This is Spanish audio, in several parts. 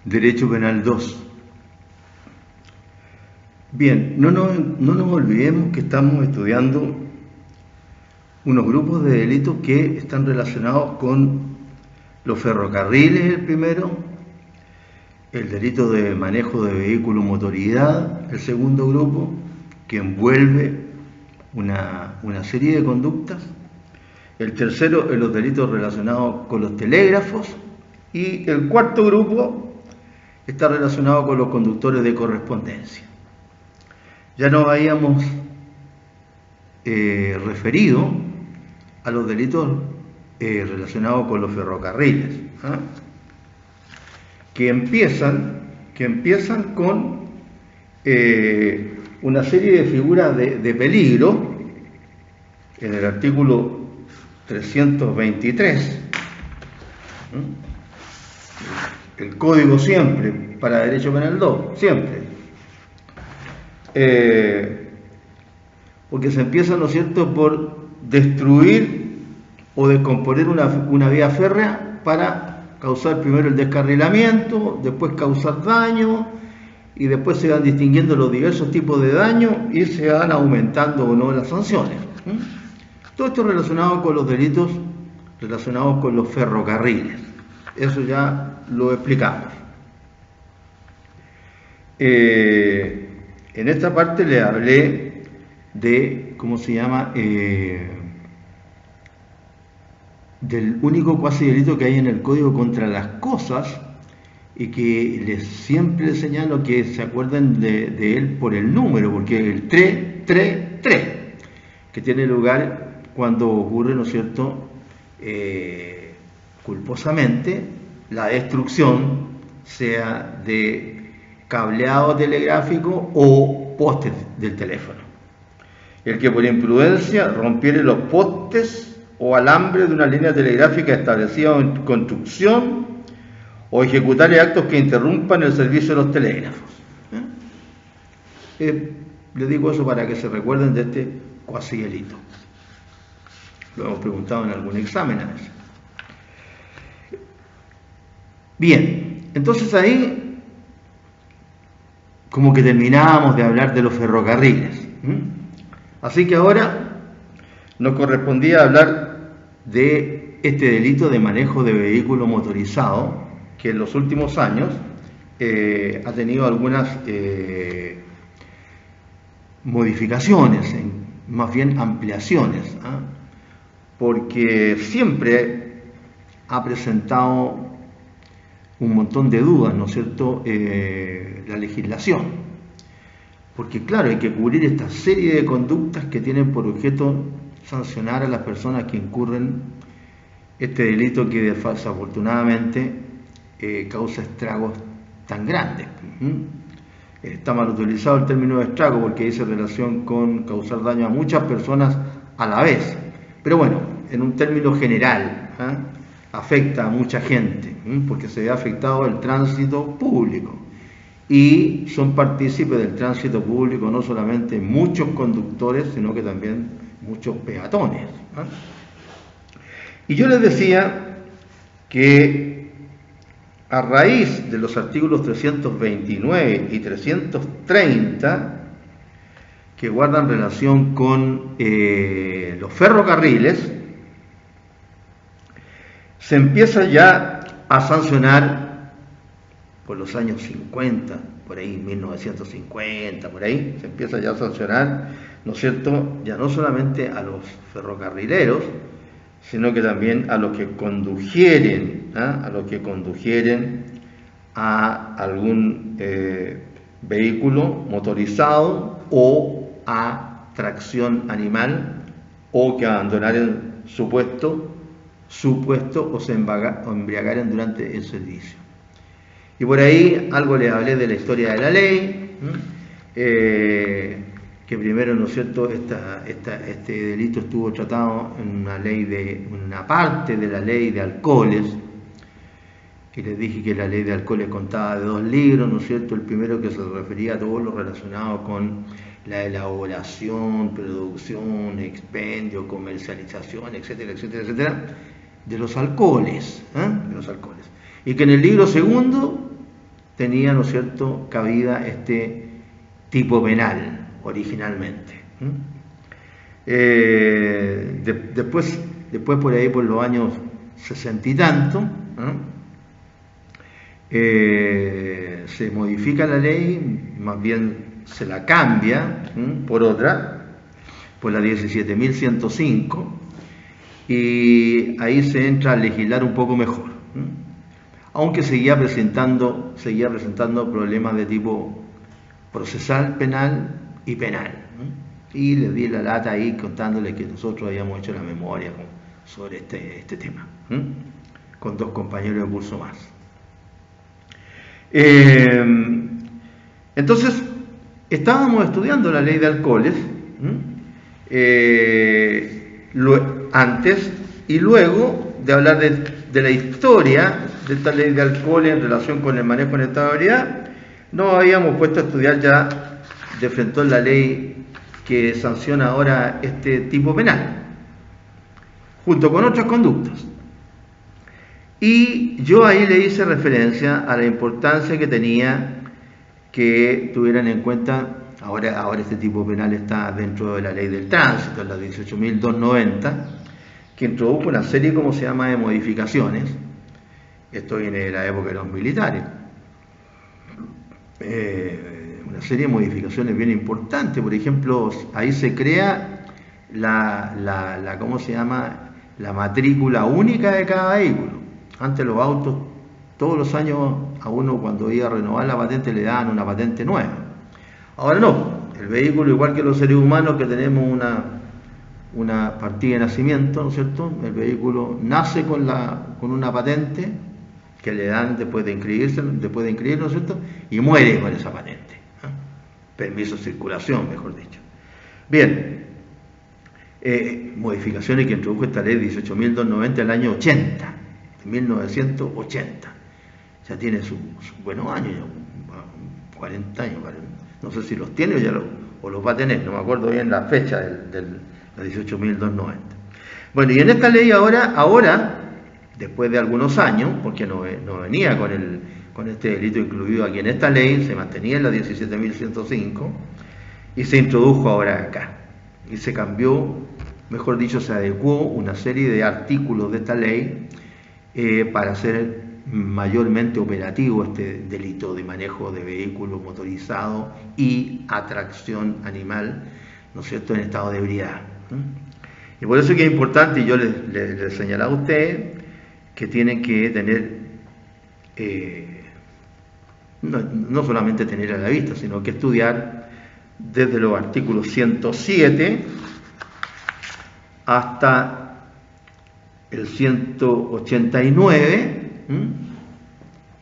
Derecho Penal 2. Bien, no nos olvidemos que estamos estudiando unos grupos de delitos que están relacionados con los ferrocarriles, el primero, el delito de manejo de vehículo motoridad, el segundo grupo, que envuelve una serie de conductas, el tercero es los delitos relacionados con los telégrafos, y el cuarto grupo está relacionado con los conductores de correspondencia. Ya nos habíamos referido a los delitos relacionados con los ferrocarriles, que empiezan con una serie de figuras de peligro en el artículo 323. El código siempre para Derecho Penal 2, siempre. Porque se empieza, ¿no es cierto?, por destruir o descomponer una vía férrea para causar primero el descarrilamiento, después causar daño, y después se van distinguiendo los diversos tipos de daño y se van aumentando o no las sanciones. Todo esto relacionado con los delitos relacionados con los ferrocarriles. Eso ya lo explicamos. En esta parte le hablé de, ¿cómo se llama?, del único cuasi delito que hay en el Código contra las cosas, y que siempre les señalo que se acuerden de él por el número, porque el 333, que tiene lugar cuando ocurre, ¿no es cierto?, culposamente la destrucción, sea de cableado telegráfico o postes del teléfono. El que por imprudencia rompiere los postes o alambre de una línea telegráfica establecida en construcción o ejecutare actos que interrumpan el servicio de los telégrafos. Les digo eso para que se recuerden de este cuasi delito. Lo hemos preguntado en algún examen a veces. Bien, entonces ahí como que terminábamos de hablar de los ferrocarriles. Así que ahora nos correspondía hablar de este delito de manejo de vehículo motorizado, que en los últimos años ha tenido algunas modificaciones, más bien ampliaciones, porque siempre ha presentado un montón de dudas, ¿no es cierto?, la legislación. Porque claro, hay que cubrir esta serie de conductas que tienen por objeto sancionar a las personas que incurren este delito que desafortunadamente causa estragos tan grandes. Está mal utilizado el término de estrago porque dice relación con causar daño a muchas personas a la vez. Pero bueno, en un término general, afecta a mucha gente, porque se ve afectado el tránsito público. Y son partícipes del tránsito público no solamente muchos conductores, sino que también muchos peatones. Y yo les decía que a raíz de los artículos 329 y 330, que guardan relación con los ferrocarriles, se empieza ya a sancionar por los años 50, por ahí, 1950, por ahí, se empieza ya a sancionar, ¿no es cierto?, ya no solamente a los ferrocarrileros, sino que también a los que condujeren, a algún vehículo motorizado o a tracción animal, o que abandonaren su puesto o se embriagaren durante el servicio. Y por ahí algo les hablé de la historia de la ley, que primero, ¿no es cierto?, este delito estuvo tratado en una parte de la ley de alcoholes, que les dije que la ley de alcoholes contaba de 2 libros, ¿no es cierto? El primero que se refería a todo lo relacionado con la elaboración, producción, expendio, comercialización, etcétera, etcétera, etcétera. los alcoholes, de los alcoholes. Y que en el libro segundo tenía, ¿no es cierto?, cabida este tipo penal originalmente. Después por ahí, por los años 60 y tanto, se modifica la ley, más bien se la cambia por otra, por la 17.105, y ahí se entra a legislar un poco mejor, aunque seguía presentando problemas de tipo procesal, penal y penal. Y les di la lata ahí contándole que nosotros habíamos hecho la memoria sobre este tema, con 2 compañeros de curso más. Entonces, estábamos estudiando la ley de alcoholes antes, y luego de hablar de la historia de esta ley de alcoholes en relación con el manejo en estado de ebriedad, nos habíamos puesto a estudiar ya de frente a la ley que sanciona ahora este tipo penal, junto con otras conductas. Y yo ahí le hice referencia a la importancia que tenía que tuvieran en cuenta, ahora este tipo penal está dentro de la ley del tránsito, la 18.290, que introdujo una serie, ¿cómo se llama?, de modificaciones. Esto viene de la época de los militares. Una serie de modificaciones bien importantes. Por ejemplo, ahí se crea ¿cómo se llama?, la matrícula única de cada vehículo. Antes los autos, todos los años a uno cuando iba a renovar la patente le daban una patente nueva. Ahora no, el vehículo, igual que los seres humanos que tenemos una partida de nacimiento, ¿no es cierto?, el vehículo nace con una patente que le dan después de inscribirse, ¿no es cierto?, y muere con esa patente. Permiso de circulación, mejor dicho. Bien, modificaciones que introdujo esta ley 18.290 en el año 80, 1980. Ya tiene sus buenos años, ya, 40 años, no sé si los tiene o los va a tener, no me acuerdo bien la fecha de la 18.290. Bueno, y en esta ley ahora, después de algunos años, porque no venía con este delito incluido aquí en esta ley, se mantenía en la 17.105 y se introdujo ahora acá. Y se cambió, mejor dicho, se adecuó una serie de artículos de esta ley para hacer mayormente operativo este delito de manejo de vehículos motorizados y atracción animal, ¿no es cierto?, en estado de ebriedad. Y por eso que es importante, y yo les señalaba a ustedes, que tienen que tener, no solamente tener a la vista, sino que estudiar desde los artículos 107 hasta el 189,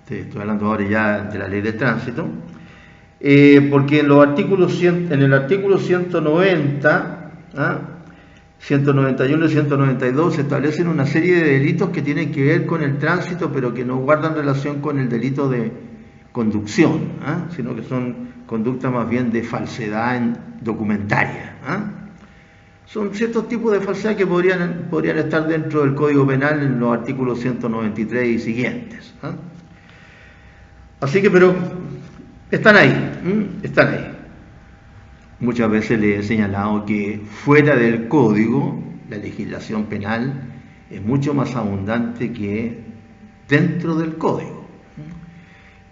estoy hablando ahora ya de la ley de tránsito, porque en el artículo 190, 191 y 192 se establecen una serie de delitos que tienen que ver con el tránsito, pero que no guardan relación con el delito de conducción, sino que son conductas más bien de falsedad documentaria. Son ciertos tipos de falsedad que podrían estar dentro del Código Penal en los artículos 193 y siguientes. Así que, pero están ahí, están ahí. Muchas veces les he señalado que fuera del Código, la legislación penal es mucho más abundante que dentro del Código.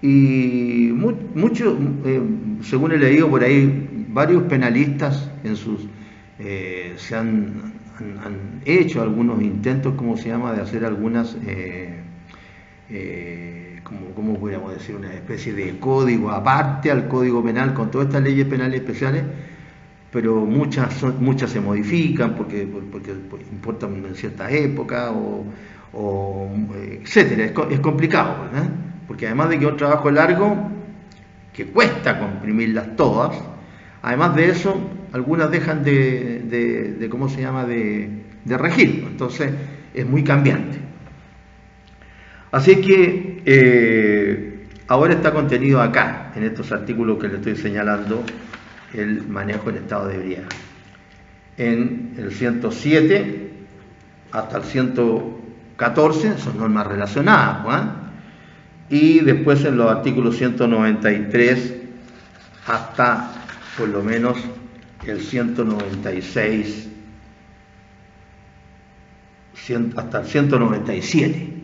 Y según he leído por ahí, varios penalistas se han hecho algunos intentos, ¿cómo se llama?, de hacer algunas, ¿cómo podríamos decir?, una especie de código aparte al Código Penal con todas estas leyes penales especiales, pero muchas se modifican porque importan en ciertas épocas etcétera. Es complicado, ¿verdad? Porque además de que es un trabajo largo que cuesta comprimirlas todas, además de eso, algunas dejan de ¿cómo se llama?, de regir. Entonces es muy cambiante. Así que ahora está contenido acá, en estos artículos que le estoy señalando, el manejo en estado de ebriedad. En el 107 hasta el 14 son normas relacionadas, ¿eh? Y después en los artículos 193 hasta por lo menos el 196, hasta el 197. ¿eh?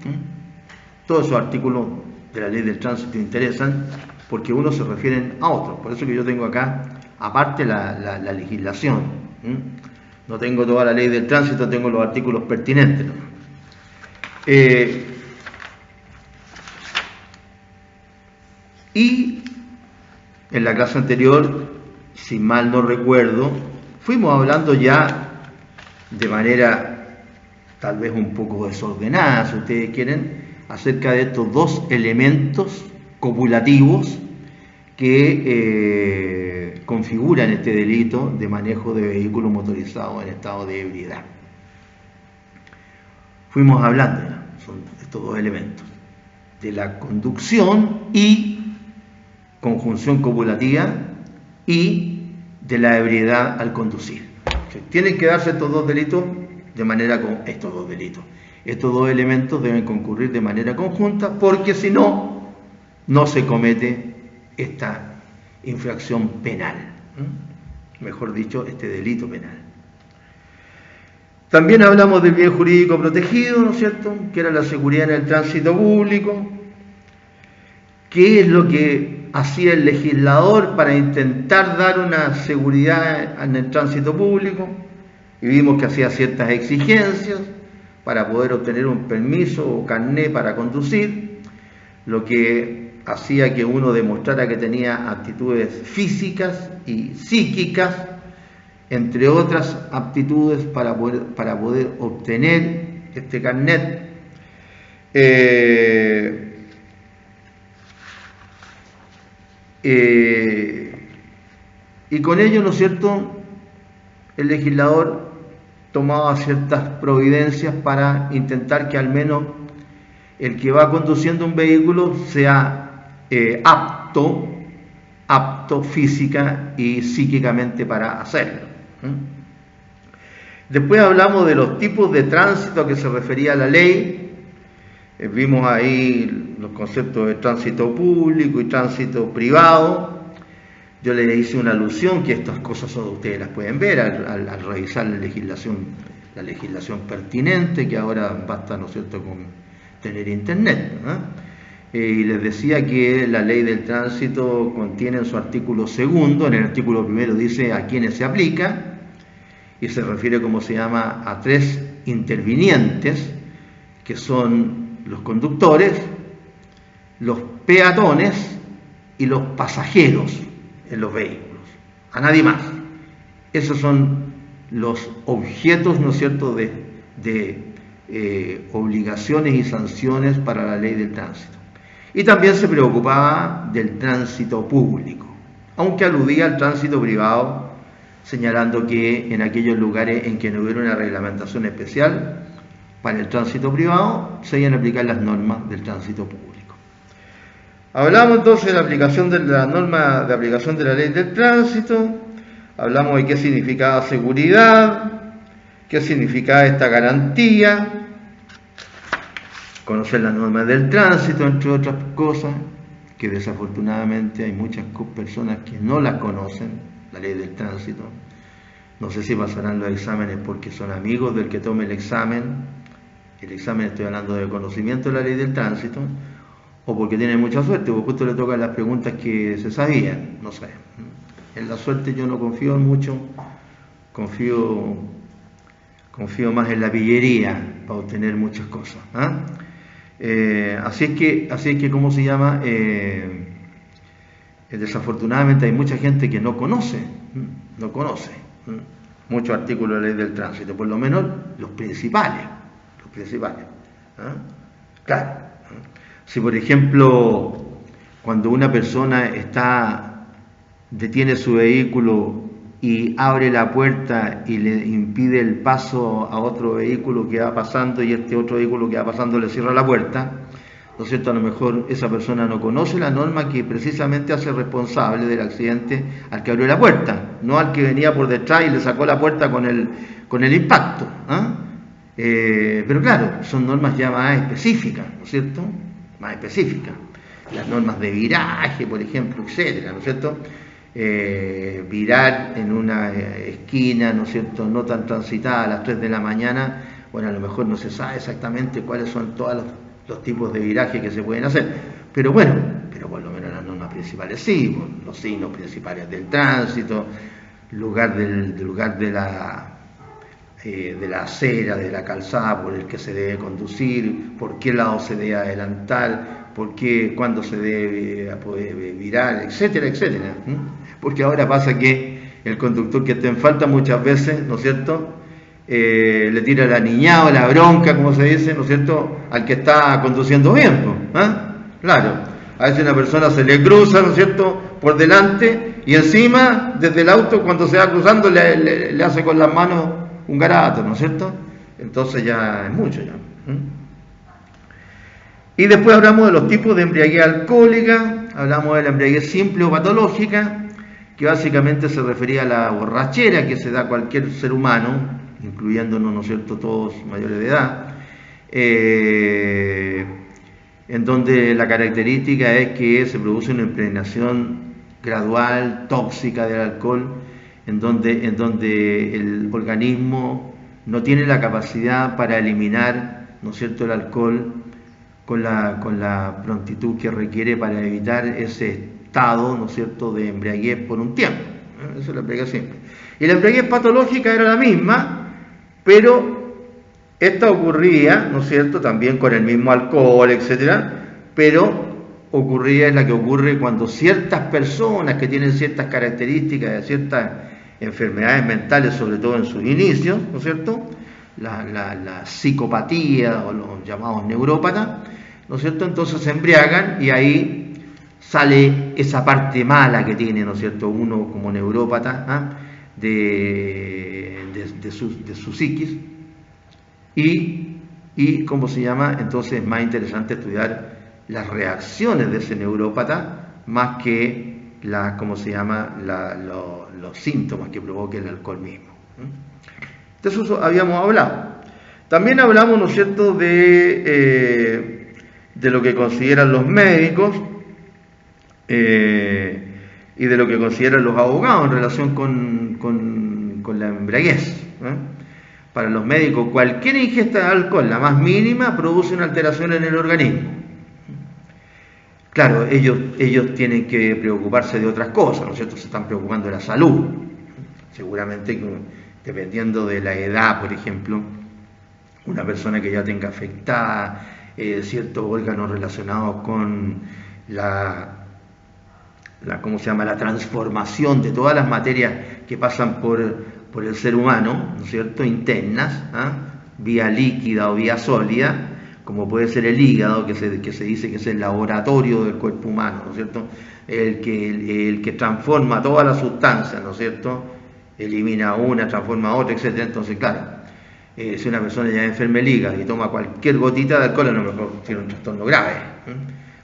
Todos esos artículos de la ley del tránsito interesan porque unos se refieren a otros. Por eso que yo tengo acá, aparte, la legislación. ¿eh? No tengo toda la ley del tránsito, tengo los artículos pertinentes. Y en la clase anterior, si mal no recuerdo, fuimos hablando ya de manera tal vez un poco desordenada, si ustedes quieren, acerca de estos dos elementos copulativos que configuran este delito de manejo de vehículos motorizados en estado de ebriedad. Fuimos hablando, son estos dos elementos, de la conducción y conjunción copulativa y de la ebriedad al conducir. Tienen que darse estos dos delitos de manera con estos dos delitos. Estos dos elementos deben concurrir de manera conjunta porque si no, no se comete esta infracción penal. Mejor dicho, este delito penal. También hablamos del bien jurídico protegido, ¿no es cierto?, que era la seguridad en el tránsito público. ¿Qué es lo que hacía el legislador para intentar dar una seguridad en el tránsito público? Y vimos que hacía ciertas exigencias para poder obtener un permiso o carné para conducir, lo que hacía que uno demostrara que tenía aptitudes físicas y psíquicas, entre otras aptitudes para poder obtener este carnet. Y con ello, ¿no es cierto?, el legislador tomaba ciertas providencias para intentar que al menos el que va conduciendo un vehículo sea apto física y psíquicamente para hacerlo. Después hablamos de los tipos de tránsito a que se refería la ley. Vimos ahí los conceptos de tránsito público y tránsito privado. Yo le hice una alusión que estas cosas ustedes las pueden ver al revisar la legislación pertinente, que ahora basta, ¿no es cierto?, con tener internet, ¿no? Y les decía que la ley del tránsito contiene en su artículo segundo, en el artículo primero dice a quiénes se aplica, y se refiere, como se llama, a tres intervinientes, que son los conductores, los peatones y los pasajeros en los vehículos, a nadie más. Esos son los objetos, ¿no es cierto?, de obligaciones y sanciones para la ley del tránsito. Y también se preocupaba del tránsito público, aunque aludía al tránsito privado, señalando que en aquellos lugares en que no hubiera una reglamentación especial para el tránsito privado, se iban a aplicar las normas del tránsito público. Hablamos entonces de la aplicación de la norma de aplicación de la ley del tránsito, hablamos de qué significaba seguridad, qué significaba esta garantía, conocer las normas del tránsito, entre otras cosas, que desafortunadamente hay muchas personas que no las conocen, la ley del tránsito. No sé si pasarán los exámenes porque son amigos del que tome el examen estoy hablando de conocimiento de la ley del tránsito, o porque tienen mucha suerte, porque justo le tocan las preguntas que se sabían, no sé. En la suerte yo no confío mucho, confío más en la pillería para obtener muchas cosas. Así es que ¿cómo se llama? Desafortunadamente hay mucha gente que no conoce muchos artículos de la ley del tránsito, por lo menos los principales. Claro, si por ejemplo cuando una persona detiene su vehículo y abre la puerta y le impide el paso a otro vehículo que va pasando y este otro vehículo que va pasando le cierra la puerta, ¿no es cierto? A lo mejor esa persona no conoce la norma que precisamente hace responsable del accidente al que abrió la puerta, no al que venía por detrás y le sacó la puerta con el impacto. Pero claro, son normas ya más específicas, ¿no es cierto? Más específicas. Las normas de viraje, por ejemplo, etcétera, ¿no es cierto? Virar en una esquina, ¿no es cierto?, no tan transitada a las 3 de la mañana, bueno, a lo mejor no se sabe exactamente cuáles son todos los tipos de viraje que se pueden hacer, pero bueno, pero por lo menos las normas principales sí, los signos principales del tránsito, lugar de la acera, de la calzada por el que se debe conducir, por qué lado se debe adelantar, por qué, cuándo se debe poder virar, etcétera, etcétera. Porque ahora pasa que el conductor que está en falta muchas veces, ¿no es cierto?, le tira la niñada o la bronca, como se dice, ¿no es cierto?, al que está conduciendo bien, Claro, a veces una persona se le cruza, ¿no es cierto?, por delante, y encima, desde el auto, cuando se va cruzando, le hace con las manos un garabato, ¿no es cierto? Entonces ya es mucho ya. Y después hablamos de los tipos de embriaguez alcohólica, hablamos de la embriaguez simple o patológica, que básicamente se refería a la borrachera que se da a cualquier ser humano, incluyéndonos, ¿no es cierto?, todos mayores de edad, en donde la característica es que se produce una impregnación gradual, tóxica del alcohol, en donde el organismo no tiene la capacidad para eliminar, ¿no es cierto?, el alcohol con la prontitud que requiere para evitar ese estado, ¿no es cierto?, de embriaguez por un tiempo. Eso es la embriaguez simple. Y la embriaguez patológica era la misma, pero esta ocurría, ¿no es cierto?, también con el mismo alcohol, etcétera, pero es la que ocurre cuando ciertas personas que tienen ciertas características, ciertas enfermedades mentales, sobre todo en sus inicios, ¿no es cierto?, la psicopatía o los llamados neurópatas, ¿no es cierto?, entonces se embriagan y ahí sale esa parte mala que tiene, ¿no es cierto?, uno como neurópata, de su psiquis, y ¿cómo se llama? Entonces es más interesante estudiar las reacciones de ese neurópata más que ¿cómo se llama?, los síntomas que provoque el alcohol mismo. De eso habíamos hablado. También hablamos, ¿no es cierto?, de lo que consideran los médicos y de lo que consideran los abogados en relación con la embriaguez. Para los médicos, cualquier ingesta de alcohol, la más mínima, produce una alteración en el organismo. Claro, ellos tienen que preocuparse de otras cosas, ¿no es cierto? Se están preocupando de la salud. Seguramente que, dependiendo de la edad, por ejemplo, una persona que ya tenga afectada ciertos órganos relacionados con ¿cómo se llama?, la transformación de todas las materias que pasan por el ser humano, ¿no es cierto?, internas, vía líquida o vía sólida, como puede ser el hígado, que se dice que es el laboratorio del cuerpo humano, ¿no es cierto?, el que transforma todas las sustancias, ¿no es cierto?, elimina una, transforma otra, etc. Entonces, claro, si una persona ya enferma el hígado y toma cualquier gotita de alcohol, a lo mejor tiene un trastorno grave.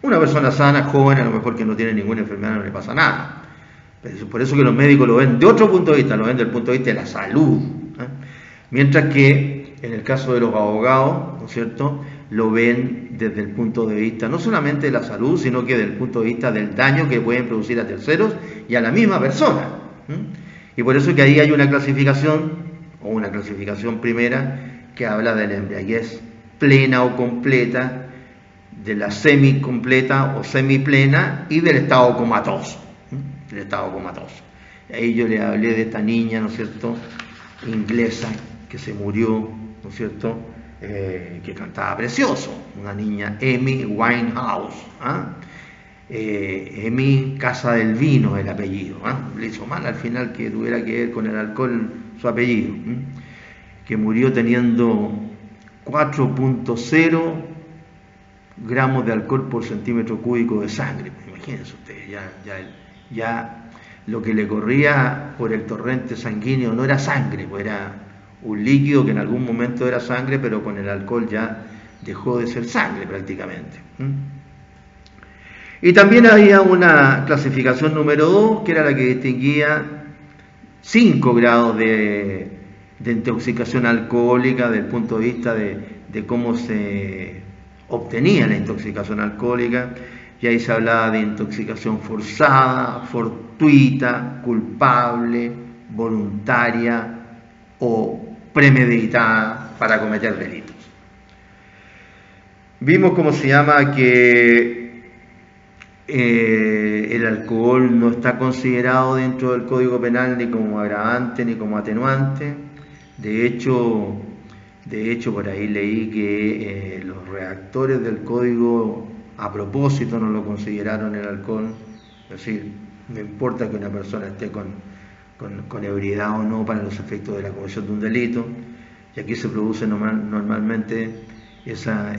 Una persona sana, joven, a lo mejor que no tiene ninguna enfermedad, no le pasa nada. Por eso que los médicos lo ven de otro punto de vista, lo ven desde el punto de vista de la salud. Mientras que en el caso de los abogados, ¿no es cierto?, lo ven desde el punto de vista no solamente de la salud, sino que desde el punto de vista del daño que pueden producir a terceros y a la misma persona. Y por eso que ahí hay una clasificación, o una clasificación primera, que habla de la embriaguez plena o completa, de la semicompleta o semiplena y del estado comatoso. Ahí yo le hablé de esta niña, ¿no es cierto?, inglesa, que se murió, ¿no es cierto?, que cantaba precioso, una niña Amy Winehouse. Amy Casa del Vino, el apellido. Le hizo mal al final que tuviera que ver con el alcohol su apellido. Que murió teniendo 4.0 gramos de alcohol por centímetro cúbico de sangre. Imagínense ustedes, ya lo que le corría por el torrente sanguíneo no era sangre, pues era un líquido que en algún momento era sangre, pero con el alcohol ya dejó de ser sangre prácticamente. Y también había una clasificación número 2, que era la que distinguía 5 grados de de intoxicación alcohólica, desde el punto de vista de cómo se obtenía la intoxicación alcohólica, y ahí se hablaba de intoxicación forzada, fortuita, culpable, voluntaria o premeditada para cometer delitos. Vimos cómo se llama que el alcohol no está considerado dentro del Código Penal ni como agravante ni como atenuante. De hecho por ahí leí que los redactores del código a propósito no lo consideraron el alcohol. Es decir, no importa que una persona esté con ebriedad o no para los efectos de la comisión de un delito, y aquí se produce normalmente esa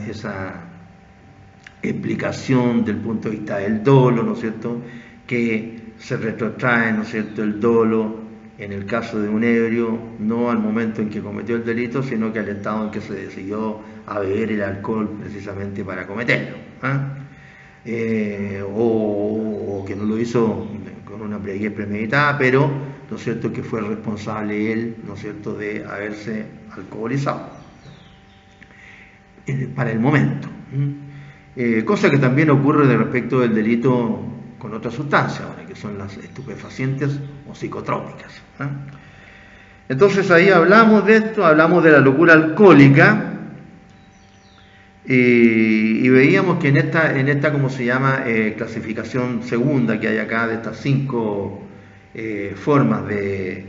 explicación del punto de vista del dolo, ¿no es cierto?, que se retrotrae, ¿no es cierto?, el dolo en el caso de un ebrio, no al momento en que cometió el delito, sino que al estado en que se decidió a beber el alcohol precisamente para cometerlo, o que no lo hizo con una embriaguez premeditada, pero, ¿no es cierto?, que fue responsable él, ¿no es cierto?, de haberse alcoholizado para el momento. Cosa que también ocurre de respecto del delito con otras sustancias, ahora, que son las estupefacientes o psicotrópicas. Entonces ahí hablamos de esto, hablamos de la locura alcohólica, y veíamos que en esta ¿cómo se llama?, clasificación segunda que hay acá, de estas 5 formas de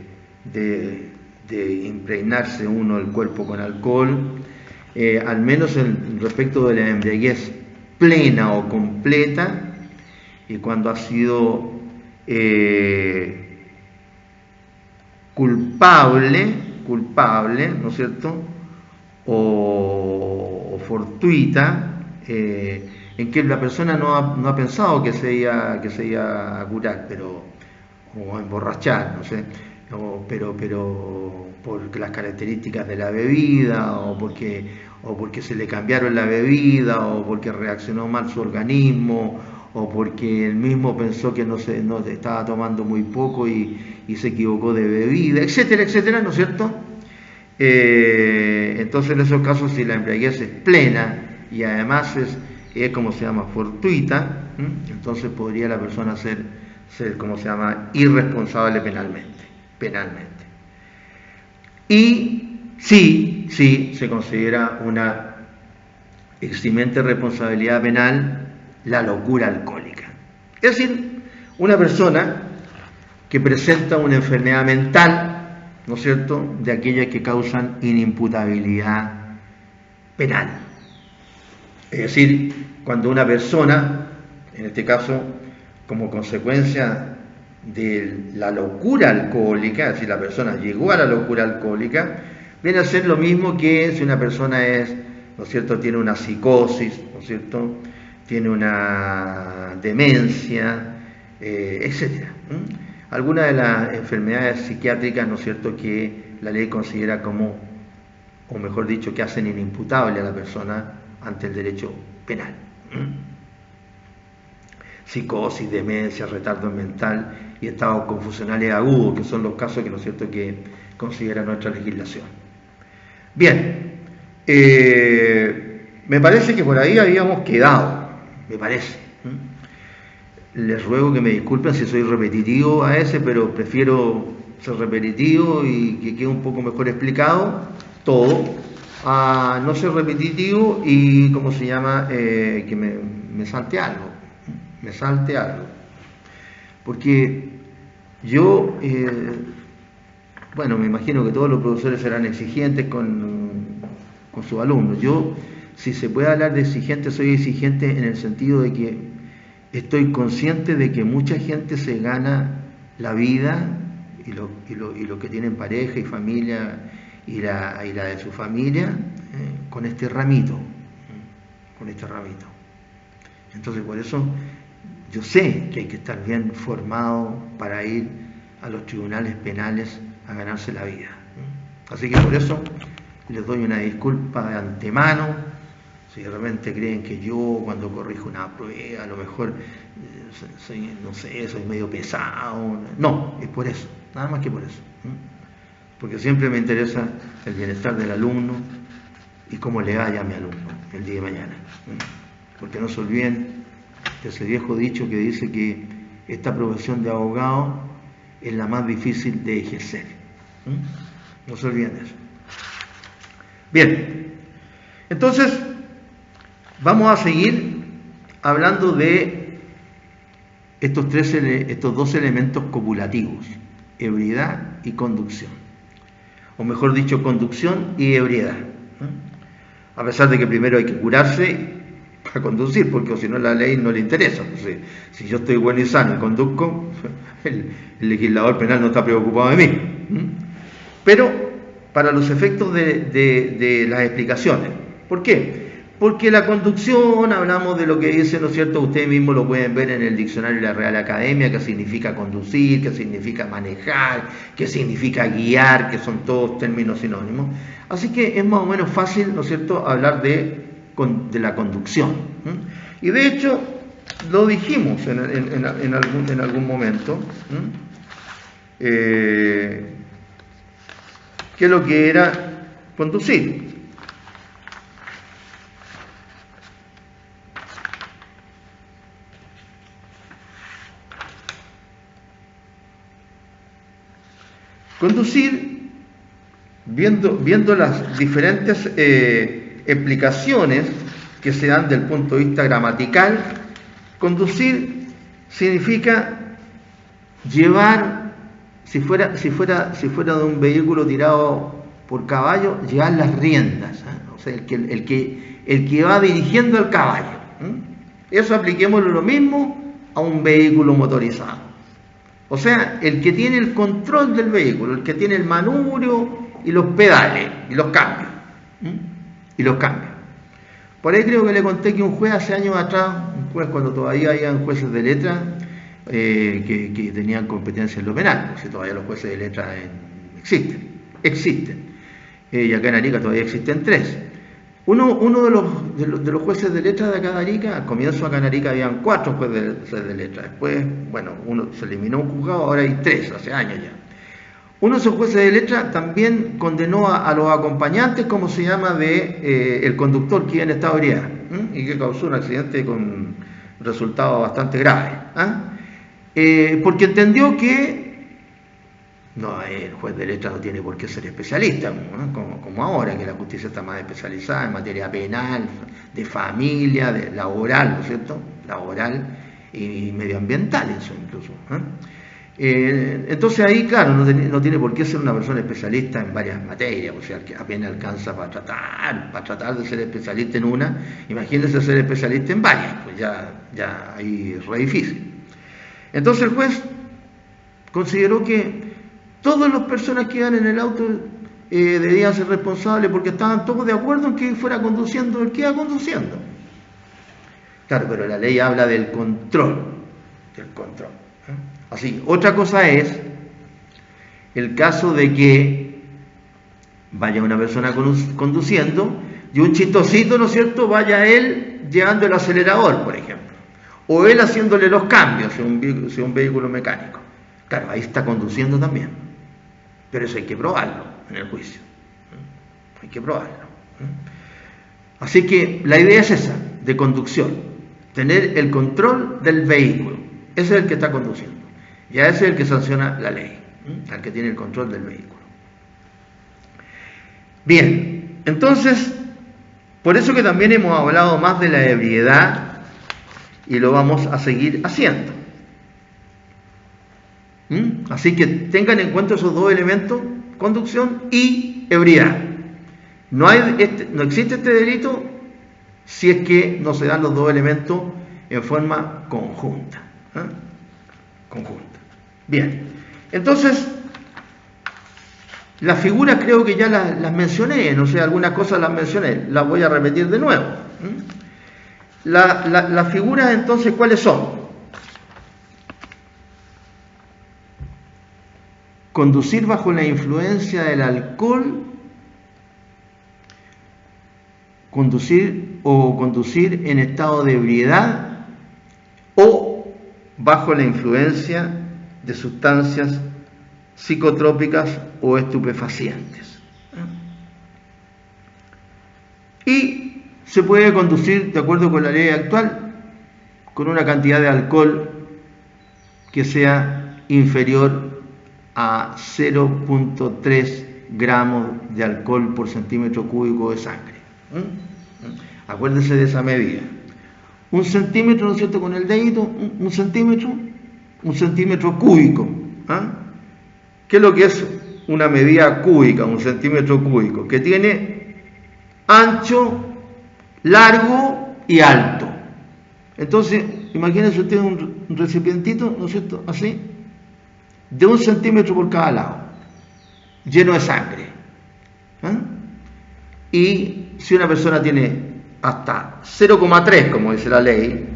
impregnarse uno el cuerpo con alcohol, al menos respecto de la embriaguez plena o completa, y cuando ha sido culpable, ¿no es cierto?, o fortuita, en que la persona no ha pensado que se iba a curar, o a emborrachar, no sé, pero por las características de la bebida, o porque se le cambiaron la bebida, o porque reaccionó mal su organismo, o porque él mismo pensó que no estaba tomando muy poco y se equivocó de bebida, etcétera, etcétera, ¿no es cierto? Entonces en esos casos, si la embriaguez es plena y además es como se llama, fortuita, entonces podría la persona ser como se llama, irresponsable penalmente. Y sí se considera una eximente responsabilidad penal la locura alcohólica. Es decir, una persona que presenta una enfermedad mental, ¿no es cierto?, de aquellas que causan inimputabilidad penal. Es decir, cuando una persona, en este caso, como consecuencia de la locura alcohólica, es decir, la persona llegó a la locura alcohólica, viene a ser lo mismo que si una persona ¿no es cierto?, tiene una psicosis, ¿no es cierto?, tiene una demencia, etc. Algunas de las enfermedades psiquiátricas, ¿no es cierto?, que la ley considera como, o mejor dicho, que hacen inimputable a la persona ante el derecho penal. Psicosis, demencia, retardo mental y estados confusionales agudos, que son los casos que, ¿no es cierto?, que considera nuestra legislación. Bien, me parece que por ahí habíamos quedado, me parece. Les ruego que me disculpen si soy repetitivo pero prefiero ser repetitivo y que quede un poco mejor explicado todo, a no ser repetitivo y, ¿cómo se llama?, que me salte algo. Porque yo, me imagino que todos los profesores serán exigentes con sus alumnos. Yo, si se puede hablar de exigente, soy exigente en el sentido de que estoy consciente de que mucha gente se gana la vida, y lo que tienen pareja y familia y la de su familia, con este ramito. Entonces, por eso yo sé que hay que estar bien formado para ir a los tribunales penales a ganarse la vida. Así que por eso les doy una disculpa de antemano. Si de repente creen que yo, cuando corrijo una prueba, a lo mejor soy medio pesado. No, es por eso, nada más que por eso. porque siempre me interesa el bienestar del alumno y cómo le vaya a mi alumno el día de mañana. Porque no se olviden de ese viejo dicho que dice que esta profesión de abogado es la más difícil de ejercer. No se olviden de eso. Bien, entonces vamos a seguir hablando de estos dos elementos copulativos, ebriedad y conducción, o mejor dicho, conducción y ebriedad. A pesar de que primero hay que curarse para conducir, porque si no la ley no le interesa. Entonces, si yo estoy bueno y sano y conduzco, el legislador penal no está preocupado de mí. Pero para los efectos de las explicaciones, ¿por qué? Porque la conducción, hablamos de lo que dice, ¿no es cierto? Ustedes mismos lo pueden ver en el diccionario de la Real Academia, que significa conducir, que significa manejar, que significa guiar, que son todos términos sinónimos. Así que es más o menos fácil, ¿no es cierto?, hablar de la conducción. Y de hecho, lo dijimos en algún momento, que es lo que era conducir. Conducir, viendo las diferentes explicaciones que se dan del punto de vista gramatical, conducir significa llevar, si fuera de un vehículo tirado por caballo, llevar las riendas, o sea, el que va dirigiendo el caballo. Eso apliquémoslo lo mismo a un vehículo motorizado. O sea, el que tiene el control del vehículo, el que tiene el manubrio y los pedales y los cambios. Por ahí creo que le conté que un juez hace años atrás, un juez cuando todavía habían jueces de letra que tenían competencia en lo penal, porque todavía los jueces de letra existen. Y acá en Arica todavía existen 3. Uno de los jueces de letra de acá de Arica, al comienzo acá en Arica habían 4 jueces de letra, después, bueno, uno se eliminó un juzgado, ahora hay 3, hace años ya. Uno de esos jueces de letra también condenó a los acompañantes, como se llama, el conductor que iba en estado de ebriedad, y que causó un accidente con resultados bastante graves. Porque entendió que no, el juez de letra no tiene por qué ser especialista, como ahora, que la justicia está más especializada en materia penal, de familia, de laboral, ¿no es cierto? Laboral y medioambiental, eso incluso. Entonces ahí, claro, no tiene por qué ser una persona especialista en varias materias, o sea, que apenas alcanza para tratar de ser especialista en una, imagínense ser especialista en varias, pues ya ahí es re difícil. Entonces el juez consideró que todas las personas que iban en el auto debían ser responsables porque estaban todos de acuerdo en que fuera conduciendo el que iba conduciendo. Claro, pero la ley habla del control. Así, otra cosa es el caso de que vaya una persona conduciendo y un chistosito, ¿no es cierto?, vaya él llevando el acelerador, por ejemplo, o él haciéndole los cambios si es un vehículo mecánico. Claro, ahí está conduciendo también, pero eso hay que probarlo en el juicio. Hay que probarlo. Así que la idea es esa, de conducción, tener el control del vehículo. Ese es el que está conduciendo. Y a ese es el que sanciona la ley, al que tiene el control del vehículo. Bien, entonces, por eso que también hemos hablado más de la ebriedad y lo vamos a seguir haciendo. Así que tengan en cuenta esos dos elementos, conducción y ebriedad. No existe este delito si es que no se dan los dos elementos en forma conjunta. Bien, entonces las figuras creo que ya las mencioné, no sé, algunas cosas las mencioné, las voy a repetir de nuevo. Las figuras entonces, ¿cuáles son? Conducir bajo la influencia del alcohol, conducir en estado de ebriedad o bajo la influencia de sustancias psicotrópicas o estupefacientes. Y se puede conducir, de acuerdo con la ley actual, con una cantidad de alcohol que sea inferior a 0,3 gramos de alcohol por centímetro cúbico de sangre. Acuérdense de esa medida. 1 centímetro, ¿no es cierto?, con el dedito, un centímetro cúbico. ¿Qué es lo que es una medida cúbica, 1 centímetro cúbico? Que tiene ancho, largo y alto. Entonces, imagínense ustedes un recipientito, ¿no es cierto?, así, de 1 centímetro por cada lado, lleno de sangre. Y si una persona tiene hasta 0,3, como dice la ley,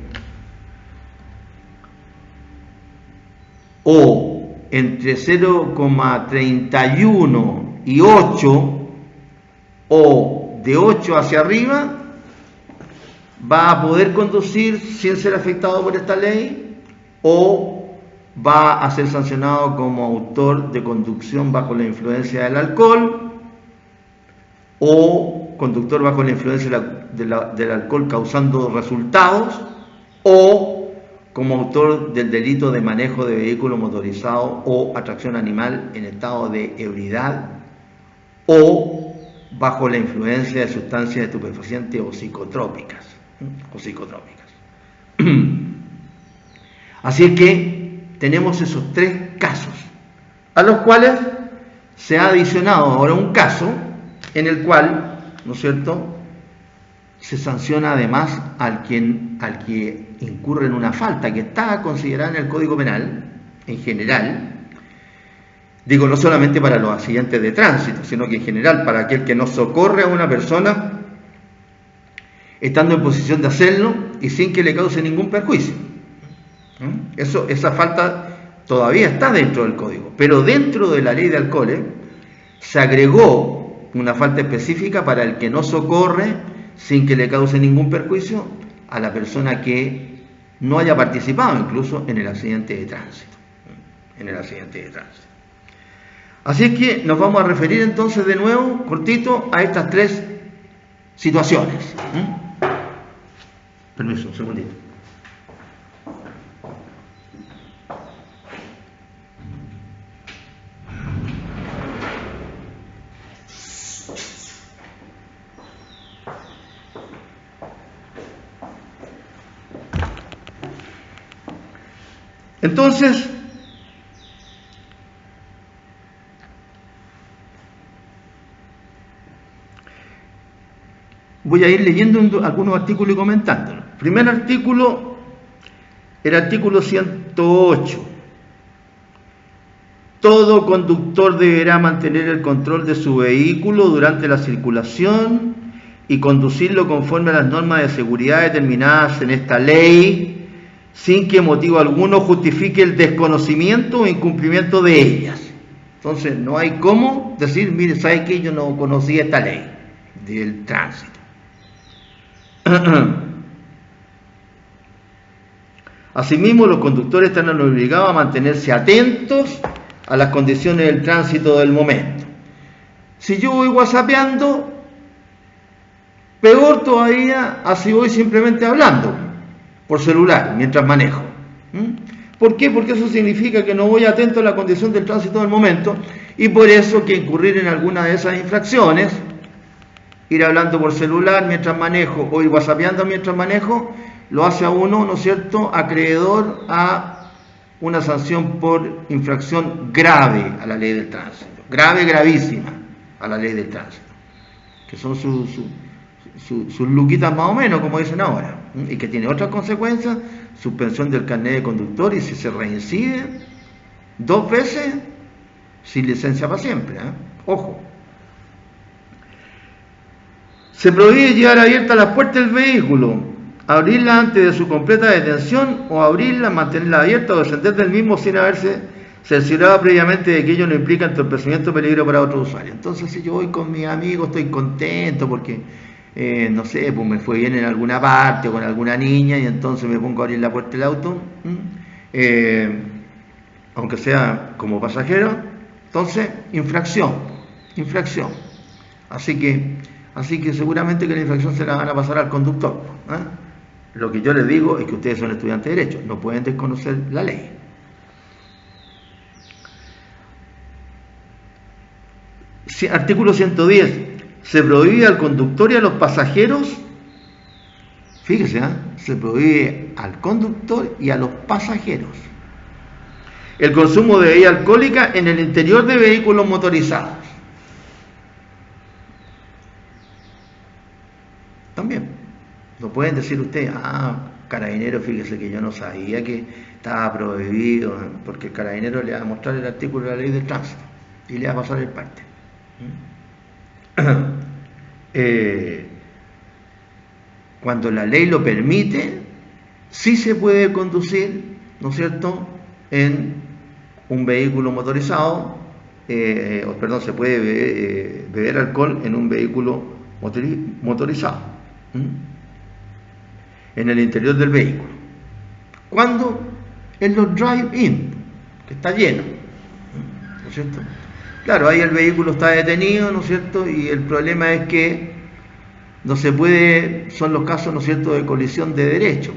o entre 0,31 y 8, o de 8 hacia arriba, va a poder conducir sin ser afectado por esta ley, o va a ser sancionado como autor de conducción bajo la influencia del alcohol, o conductor bajo la influencia del alcohol causando resultados, o como autor del delito de manejo de vehículo motorizado o atracción animal en estado de ebriedad, o bajo la influencia de sustancias estupefacientes o psicotrópicas. Así es que tenemos esos 3 casos, a los cuales se ha adicionado ahora un caso en el cual, ¿no es cierto?, se sanciona además al que incurre en una falta que está considerada en el Código Penal en general. Digo, no solamente para los accidentes de tránsito, sino que en general para aquel que no socorre a una persona estando en posición de hacerlo y sin que le cause ningún perjuicio. Esa falta todavía está dentro del Código, pero dentro de la ley de alcoholes se agregó una falta específica para el que no socorre sin que le cause ningún perjuicio a la persona que no haya participado incluso en el accidente de tránsito. Así es que nos vamos a referir entonces de nuevo, cortito, a estas 3 situaciones. Permiso, un segundito. Entonces, voy a ir leyendo algunos artículos y comentándolos. Primer artículo, el artículo 108. Todo conductor deberá mantener el control de su vehículo durante la circulación y conducirlo conforme a las normas de seguridad determinadas en esta ley, sin que motivo alguno justifique el desconocimiento o incumplimiento de ellas. Entonces, no hay cómo decir, mire, ¿sabe qué? Yo no conocía esta ley del tránsito. Asimismo, los conductores están obligados a mantenerse atentos a las condiciones del tránsito del momento. Si yo voy whatsappeando, peor todavía, así voy simplemente hablando por celular mientras manejo. ¿Por qué? Porque eso significa que no voy atento a la condición del tránsito del momento, y por eso que incurrir en alguna de esas infracciones, ir hablando por celular mientras manejo o ir whatsappeando mientras manejo, lo hace a uno, ¿no es cierto?, acreedor a una sanción por infracción grave a la ley del tránsito, grave, gravísima a la ley del tránsito, que son sus luquitas más o menos, como dicen ahora, y que tiene otras consecuencias: suspensión del carnet de conductor, y si se reincide 2 veces, sin licencia para siempre. Ojo. Se prohíbe llevar abiertas las puertas del vehículo, abrirla antes de su completa detención, o abrirla, mantenerla abierta o descender del mismo sin haberse cerciorado previamente de que ello no implica entorpecimiento o peligro para otro usuario. Entonces, si yo voy con mis amigos, estoy contento porque, no sé, pues me fue bien en alguna parte o con alguna niña, y entonces me pongo a abrir la puerta del auto, aunque sea como pasajero, Entonces, infracción. Así que seguramente que la infracción se la van a pasar al conductor. Lo que yo les digo es que ustedes son estudiantes de Derecho, no pueden desconocer la ley. Artículo 110. Se prohíbe al conductor y a los pasajeros, fíjese, se prohíbe al conductor y a los pasajeros el consumo de bebida alcohólica en el interior de vehículos motorizados. También, no pueden decir ustedes, carabinero, fíjese que yo no sabía que estaba prohibido, porque el carabinero le va a mostrar el artículo de la ley del tránsito y le va a pasar el parte. Cuando la ley lo permite, sí se puede conducir, ¿no es cierto?, en un vehículo motorizado, se puede beber alcohol en un vehículo motorizado, en el interior del vehículo. Cuando en los drive-in, que está lleno, ¿no es cierto? Claro, ahí el vehículo está detenido, ¿no es cierto? Y el problema es que no se puede, son los casos, ¿no es cierto?, de colisión de derechos,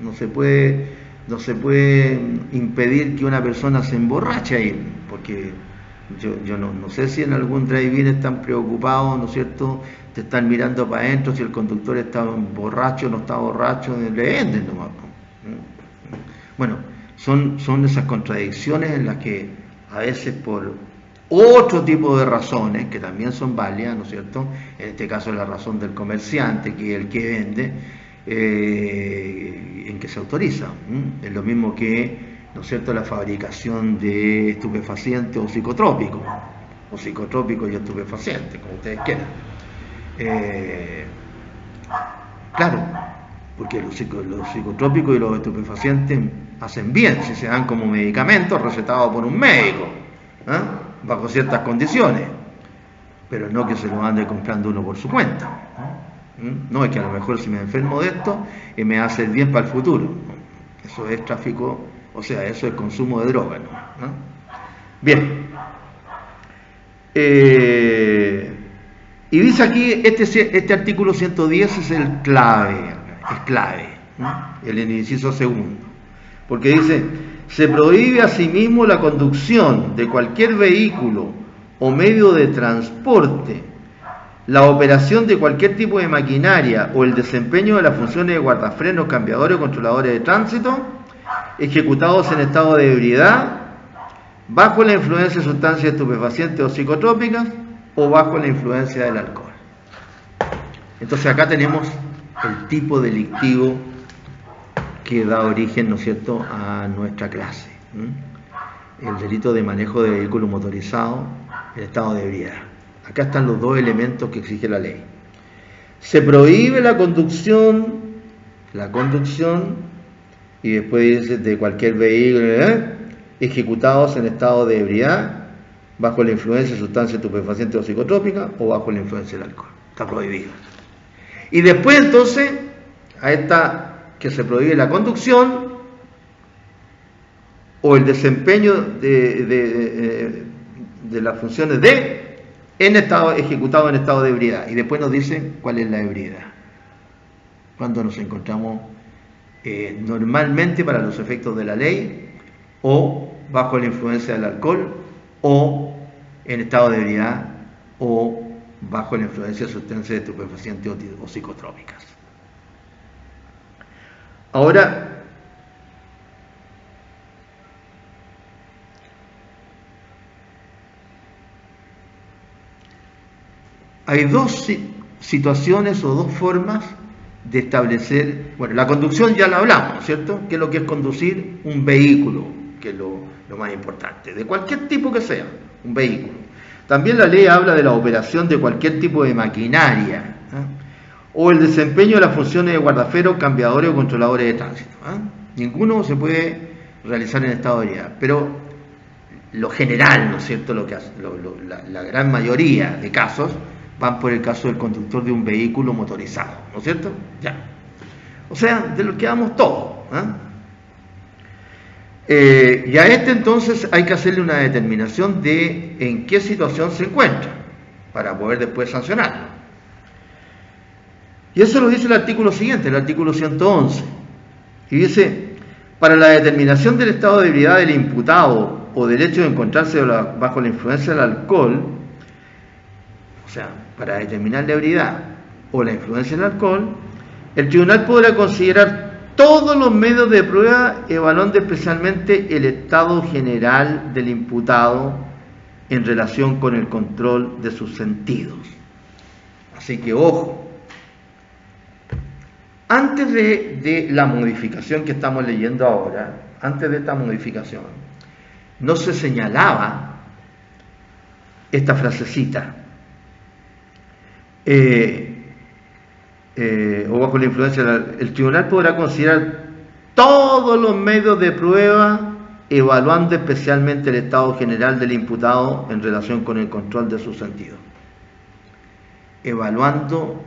¿no? No se puede impedir que una persona se emborrache ahí, porque yo no sé si en algún drive-in están preocupados, ¿no es cierto?, te están mirando para adentro, si el conductor está borracho o no está borracho, le venden nomás. Bueno, son esas contradicciones en las que a veces por otro tipo de razones, que también son válidas, ¿no es cierto?, en este caso la razón del comerciante, que es el que vende, en que se autoriza. Es lo mismo que, ¿no es cierto?, la fabricación de estupefacientes o psicotrópicos y estupefacientes, como ustedes quieran. Claro, porque los psicotrópicos y los estupefacientes hacen bien si se dan como medicamentos recetados por un médico, bajo ciertas condiciones, pero no que se lo ande comprando uno por su cuenta. No, es que a lo mejor si me enfermo de esto me hace el bien para el futuro. Eso es tráfico, o sea, eso es consumo de droga, ¿no? Bien. Y dice aquí, este artículo 110 es el clave, el inciso segundo, porque dice: se prohíbe asimismo la conducción de cualquier vehículo o medio de transporte, la operación de cualquier tipo de maquinaria o el desempeño de las funciones de guardafrenos, cambiadores o controladores de tránsito ejecutados en estado de ebriedad, bajo la influencia de sustancias estupefacientes o psicotrópicas o bajo la influencia del alcohol. Entonces acá tenemos el tipo delictivo que da origen, ¿no es cierto?, a nuestra clase. El delito de manejo de vehículo motorizado en estado de ebriedad. Acá están los dos elementos que exige la ley. Se prohíbe la conducción, y después dice de cualquier vehículo, ejecutados en estado de ebriedad, bajo la influencia de sustancias estupefacientes o psicotrópicas o bajo la influencia del alcohol. Está prohibido. Y después entonces, a esta que se prohíbe la conducción o el desempeño de las funciones ejecutado en estado de ebriedad. Y después nos dicen cuál es la ebriedad. Cuando nos encontramos normalmente para los efectos de la ley o bajo la influencia del alcohol o en estado de ebriedad o bajo la influencia de sustancias estupefacientes o psicotrópicas. Ahora, hay dos situaciones o dos formas de establecer, bueno, la conducción ya la hablamos, ¿cierto? ¿Qué es lo que es conducir un vehículo? Que es lo más importante, de cualquier tipo que sea, un vehículo. También la ley habla de la operación de cualquier tipo de maquinaria, o el desempeño de las funciones de guardaferos, cambiadores o controladores de tránsito. Ninguno se puede realizar en estado de ebriedad, pero lo general, ¿no es cierto?, la gran mayoría de casos van por el caso del conductor de un vehículo motorizado, ¿no es cierto? Ya. O sea, de lo que vamos todos. Y a este entonces hay que hacerle una determinación de en qué situación se encuentra para poder después sancionarlo. Y eso lo dice el artículo siguiente, el artículo 111. Y dice, para la determinación del estado de ebriedad del imputado o del hecho de encontrarse bajo la influencia del alcohol, o sea, para determinar la ebriedad o la influencia del alcohol, el tribunal podrá considerar todos los medios de prueba, evaluando especialmente el estado general del imputado en relación con el control de sus sentidos. Así que ojo, antes de la modificación que estamos leyendo ahora, antes de esta modificación, no se señalaba esta frasecita, o bajo la influencia, el tribunal podrá considerar todos los medios de prueba, evaluando especialmente el estado general del imputado en relación con el control de sus sentidos. Evaluando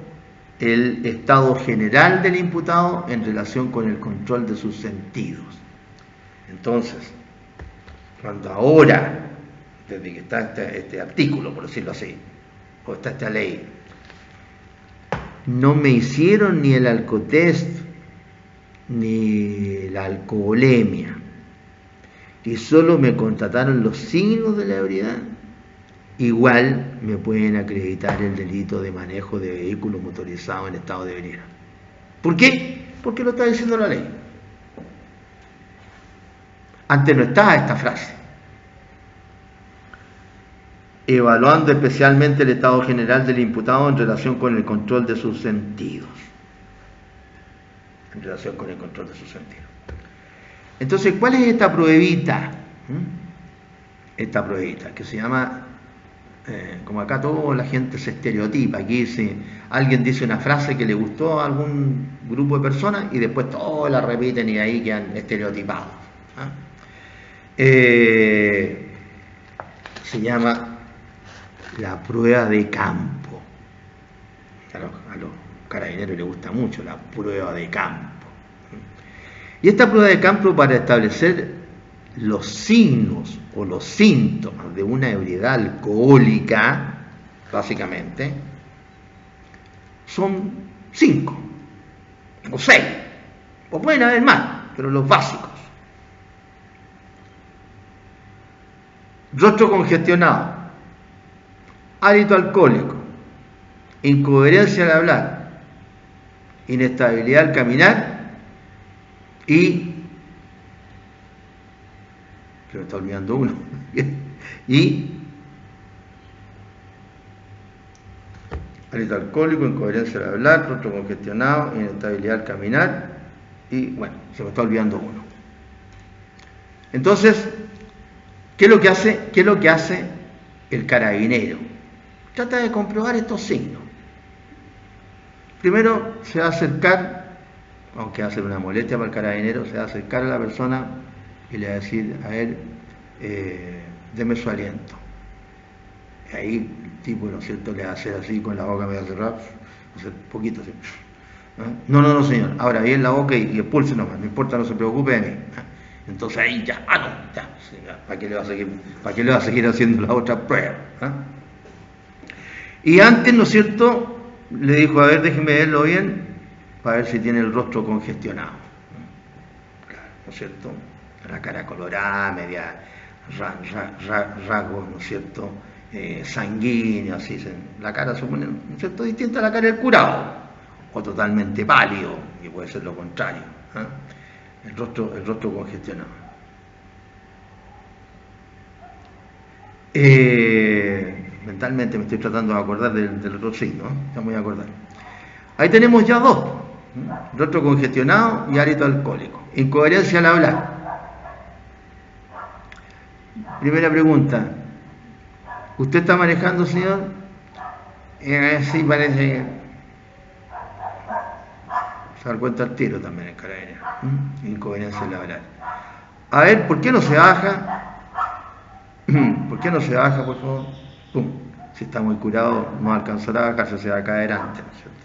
el estado general del imputado en relación con el control de sus sentidos. Entonces, cuando ahora, desde que está este artículo, por decirlo así, o está esta ley, no me hicieron ni el alcotest ni la alcoholemia y solo me constataron los signos de la ebriedad, igual me pueden acreditar el delito de manejo de vehículo motorizado en estado de ebriedad. ¿Por qué? Porque lo está diciendo la ley. Antes no estaba esta frase. Evaluando especialmente el estado general del imputado en relación con el control de sus sentidos. En relación con el control de sus sentidos. Entonces, ¿cuál es esta pruebita? Esta pruebita que se llama, como acá toda la gente se estereotipa. Aquí si alguien dice una frase que le gustó a algún grupo de personas y después todos la repiten y ahí quedan estereotipados. Se llama la prueba de campo. A los carabineros les gusta mucho la prueba de campo. Y esta prueba de campo, para establecer los signos o los síntomas de una ebriedad alcohólica, básicamente, son 5 o 6, o pueden haber más, pero los básicos: rostro congestionado, hálito alcohólico, incoherencia al hablar, inestabilidad al caminar y, se me está olvidando uno, y hálito alcohólico, incoherencia al hablar, rostro congestionado, inestabilidad al caminar y, bueno, se me está olvidando uno. Entonces, ¿qué es lo que hace el carabinero? Trata de comprobar estos signos. Primero se va a acercar, aunque va a ser una molestia para el carabinero, se va a acercar a la persona y le va a decir: a ver, deme su aliento. Y ahí el tipo, ¿no es cierto?, le va a hacer así con la boca medio cerrada, hacer poquito así. No, señor, ahora bien la boca y expulse nomás, no importa, no se preocupe de mí. Entonces ahí ya, ¿para qué le va a seguir haciendo la otra prueba? Y antes, ¿no es cierto?, le dijo: a ver, déjeme verlo bien, para ver si tiene el rostro congestionado. ¿No es cierto? La cara colorada, media rasgos, ¿no es cierto?, sanguíneos, así. La cara se pone, ¿no es cierto?, distinta a la cara del curado, o totalmente pálido, y puede ser lo contrario. El rostro congestionado. Mentalmente me estoy tratando de acordar del otro signo, ya me voy a acordar. Ahí tenemos ya dos: rostro congestionado y hálito alcohólico. Incoherencia al hablar. Primera pregunta: ¿usted está manejando, señor? Sí, parece que se da cuenta al tiro también el carabinero. Incoherencia al hablar. A ver, ¿por qué no se baja? ¿Por qué no se baja, por favor? ¡Pum! Si está muy curado, no alcanzará a bajarse, se va a caer antes, ¿no es cierto?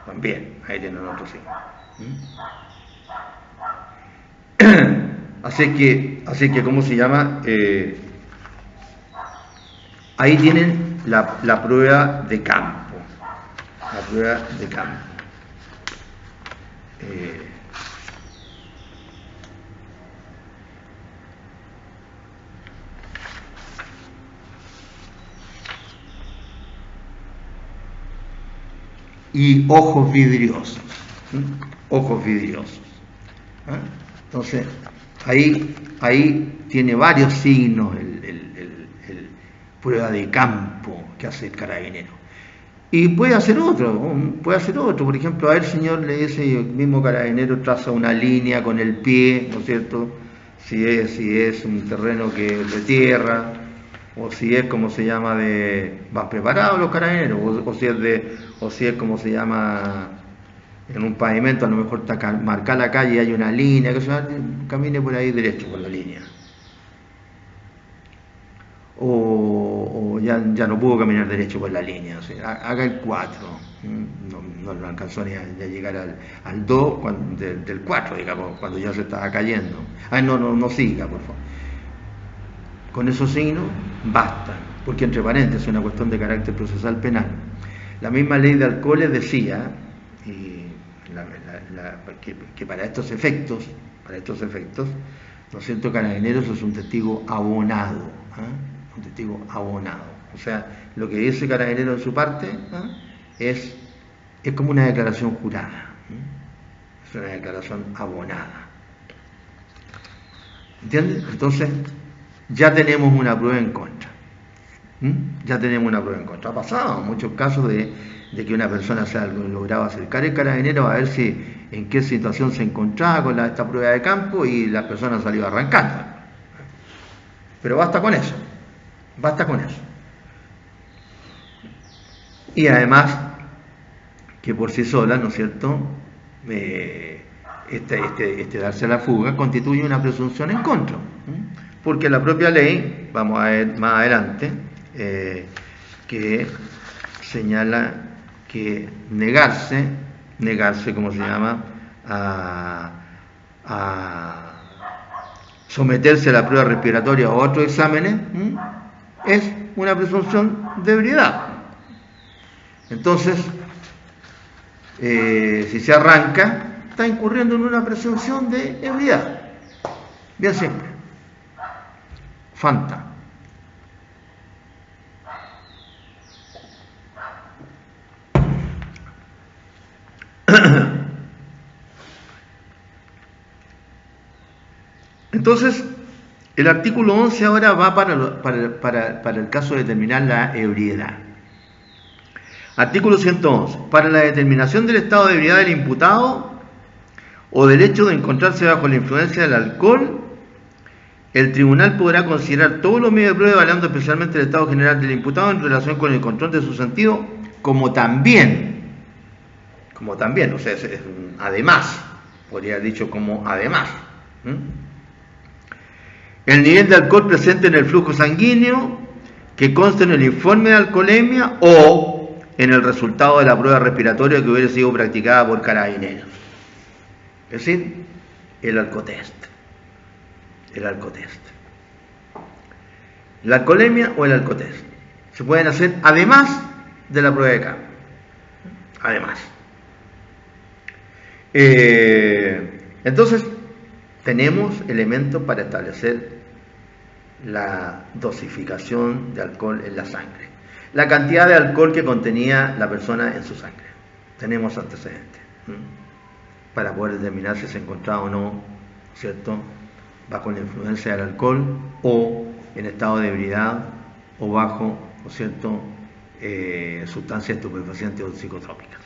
También, ahí tienen otro signo. Así que ¿cómo se llama? Ahí tienen la prueba de campo. La prueba de campo. Y ojos vidriosos. Ojos vidriosos. Entonces, ahí tiene varios signos el prueba de campo que hace el carabinero. Y puede hacer otro, por ejemplo, a el señor le dice, el mismo carabinero traza una línea con el pie, ¿no es cierto? Si es un terreno que es de tierra, o si es como se llama van preparados los carabineros, o si es como se llama en un pavimento, a lo mejor está marcada la calle y hay una línea, que se camine por ahí derecho por la línea. O ya no pudo caminar derecho por la línea, o sea, haga el 4, no alcanzó ni a llegar al 2 del 4, digamos, cuando ya se estaba cayendo. No siga, por favor. Con esos signos bastan, porque entre paréntesis es una cuestión de carácter procesal penal. La misma ley de alcoholes decía que para estos efectos, ¿no es cierto? Carabineros es un testigo abonado, un testigo abonado. O sea, lo que dice Carabinero en su parte es como una declaración jurada, es una declaración abonada. ¿Entiendes? Entonces, ya tenemos una prueba en contra. Ya tenemos una prueba en contra. Ha pasado muchos casos de que una persona se ha logrado acercar el carabinero a ver en qué situación se encontraba con esta prueba de campo y la persona salió arrancando. Pero basta con eso. Y además, que por sí sola, ¿no es cierto?, darse a la fuga constituye una presunción en contra. Porque la propia ley, vamos a ver más adelante, que señala que negarse, ¿cómo se llama?, a someterse a la prueba respiratoria o a otros exámenes, es una presunción de ebriedad. Entonces, si se arranca, está incurriendo en una presunción de ebriedad. Bien simple. Fanta. Entonces, el artículo 11 ahora va para el caso de determinar la ebriedad. Artículo 111. Para la determinación del estado de ebriedad del imputado o del hecho de encontrarse bajo la influencia del alcohol, el tribunal podrá considerar todos los medios de prueba, evaluando especialmente el estado general del imputado en relación con el control de su sentido, como también, o sea, además, podría haber dicho como además. El nivel de alcohol presente en el flujo sanguíneo que conste en el informe de alcoholemia o en el resultado de la prueba respiratoria que hubiera sido practicada por carabineros. Es decir, el alcotest. La alcoholemia o el alcotest se pueden hacer además de la prueba de campo. Además. Entonces, tenemos elementos para establecer la dosificación de alcohol en la sangre. La cantidad de alcohol que contenía la persona en su sangre. Tenemos antecedentes para poder determinar si se encontraba o no, ¿cierto?, bajo la influencia del alcohol o en estado de ebriedad o bajo, ¿no es cierto?, sustancias estupefacientes o psicotrópicas.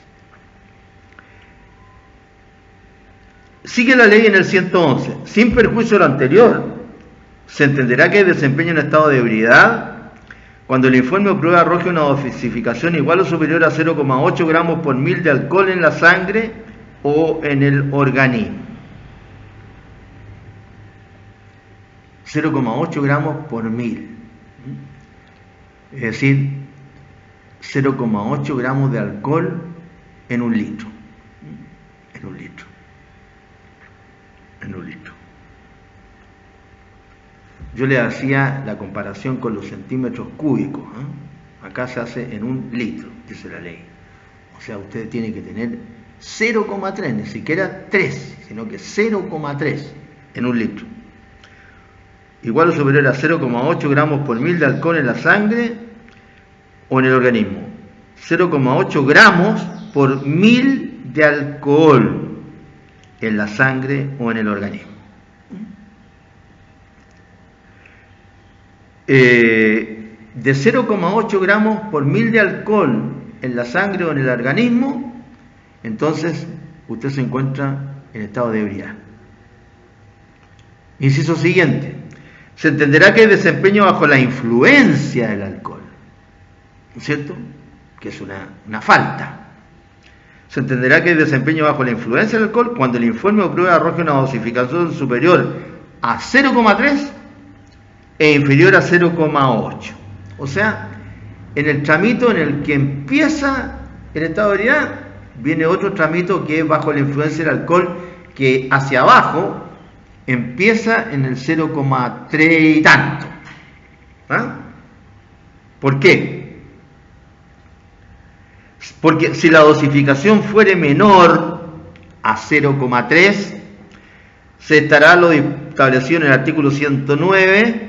Sigue la ley en el 111. Sin perjuicio de lo anterior, se entenderá que desempeña un estado de ebriedad cuando el informe o prueba arroje una dosificación igual o superior a 0,8 gramos por mil de alcohol en la sangre o en el organismo. 0,8 gramos por mil. Es decir, 0,8 gramos de alcohol en un litro. En un litro. Yo le hacía la comparación con los centímetros cúbicos. Acá se hace en 1 litro, dice la ley. O sea, usted tiene que tener 0,3, ni siquiera 3, sino que 0,3 en 1 litro. Igual o superior a 0,8 gramos por mil de alcohol en la sangre o en el organismo. 0,8 gramos por mil de alcohol en la sangre o en el organismo. De 0,8 gramos por mil de alcohol en la sangre o en el organismo, entonces usted se encuentra en estado de ebriedad. Inciso siguiente. Se entenderá que hay desempeño bajo la influencia del alcohol, ¿no es cierto? Que es una falta. Se entenderá que hay desempeño bajo la influencia del alcohol cuando el informe o prueba arroje una dosificación superior a 0,3 e inferior a 0,8. O sea, en el tramito en el que empieza el estado de ebriedad, viene otro tramito que es bajo la influencia del alcohol, que hacia abajo empieza en el 0,3 y tanto. ¿Por qué? Porque si la dosificación fuere menor a 0,3, se estará lo establecido en el artículo 109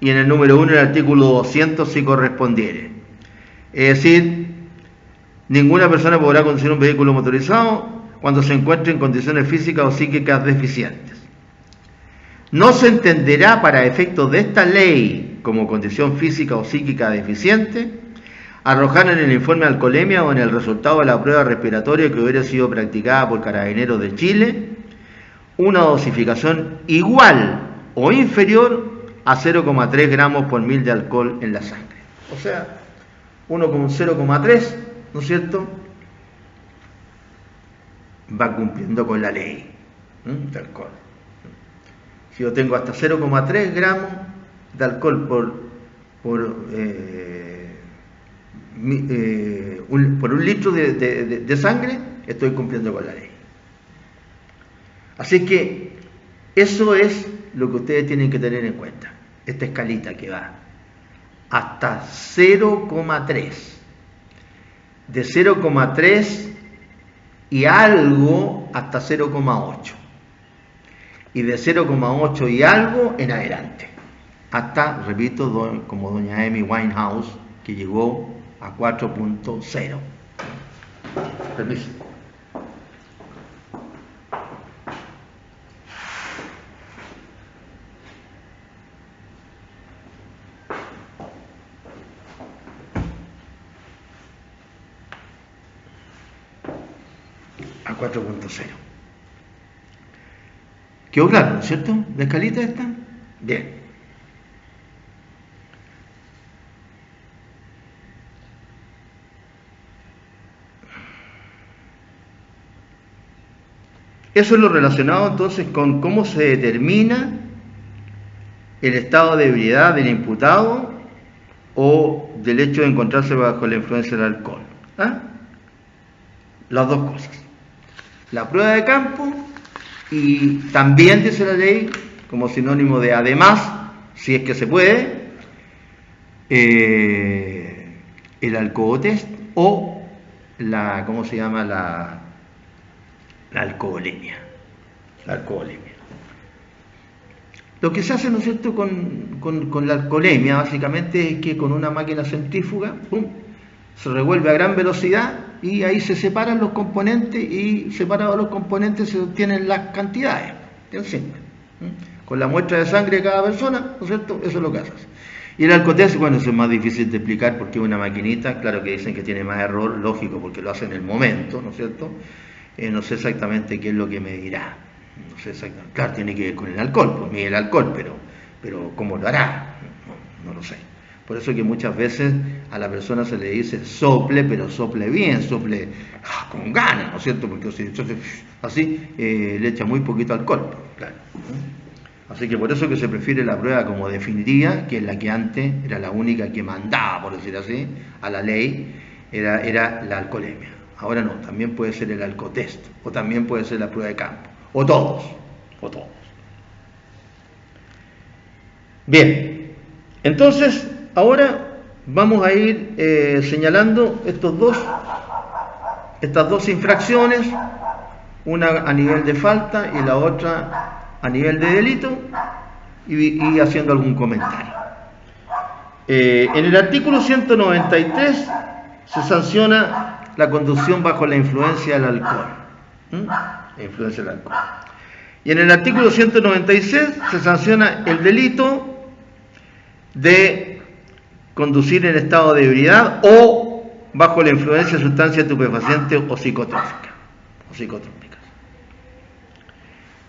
y en el número 1 del artículo 200 si correspondiere. Es decir, ninguna persona podrá conducir un vehículo motorizado cuando se encuentre en condiciones físicas o psíquicas deficientes. No se entenderá para efectos de esta ley como condición física o psíquica deficiente arrojar en el informe de alcoholemia o en el resultado de la prueba respiratoria que hubiera sido practicada por Carabineros de Chile una dosificación igual o inferior a 0,3 gramos por mil de alcohol en la sangre. O sea, uno con 0,3, ¿no es cierto?, va cumpliendo con la ley de alcohol. Si yo tengo hasta 0,3 gramos de alcohol por 1 litro de sangre, estoy cumpliendo con la ley. Así que eso es lo que ustedes tienen que tener en cuenta. Esta escalita que va hasta 0,3. De 0,3 y algo hasta 0,8. Y de 0,8 y algo en adelante. Hasta, repito, como doña Amy Winehouse, que llegó a 4.0. Permiso. A 4.0. ¿Quedó claro, no es cierto? ¿La escalita está? Bien. Eso es lo relacionado entonces con cómo se determina el estado de ebriedad del imputado o del hecho de encontrarse bajo la influencia del alcohol. Las dos cosas. La prueba de campo y también dice la ley, como sinónimo de además, si es que se puede, el alcoholtest o la, ¿cómo se llama? La alcoholemia. La alcoholemia. Lo que se hace, ¿no es cierto?, con la alcoholemia, básicamente, es que con una máquina centrífuga, ¡pum!, se revuelve a gran velocidad y ahí se separan los componentes y separados los componentes se obtienen las cantidades. Bien simple. Con la muestra de sangre de cada persona, ¿no es cierto?, eso es lo que haces. Y el alcotest, bueno, eso es más difícil de explicar porque es una maquinita, claro que dicen que tiene más error, lógico, porque lo hace en el momento, ¿no es cierto? No sé exactamente qué es lo que me dirá. No sé exactamente. Claro, tiene que ver con el alcohol, pues mide el alcohol, pero ¿cómo lo hará? No lo sé. Por eso que muchas veces a la persona se le dice sople, pero sople bien, sople con ganas, ¿no es cierto? Porque si así le echa muy poquito alcohol, claro. Así que por eso que se prefiere la prueba como definitiva, que es la que antes era la única que mandaba, por decir así, a la ley, era la alcoholemia. Ahora no, también puede ser el alcotest, o también puede ser la prueba de campo, o todos. Bien, entonces ahora vamos a ir señalando estas dos infracciones, una a nivel de falta y la otra a nivel de delito, y haciendo algún comentario. En el artículo 193 se sanciona la conducción bajo la influencia del alcohol. La influencia del alcohol. Y en el artículo 196 se sanciona el delito de conducir en estado de ebriedad o bajo la influencia de sustancias estupefacientes o psicotrópicas.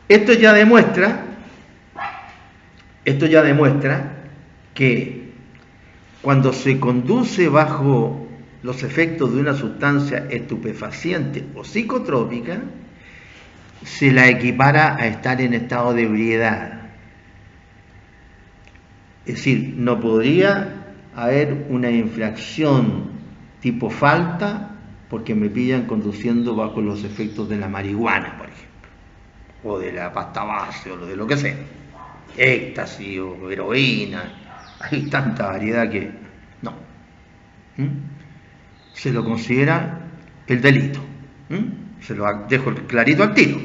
Esto ya demuestra que cuando se conduce bajo los efectos de una sustancia estupefaciente o psicotrópica, se la equipara a estar en estado de ebriedad. Es decir, no podría haber una infracción tipo falta porque me pillan conduciendo bajo los efectos de la marihuana, por ejemplo, o de la pasta base, o de lo que sea, éxtasis o heroína. Hay tanta variedad que no. Se lo considera el delito. Se lo dejo clarito al tiro.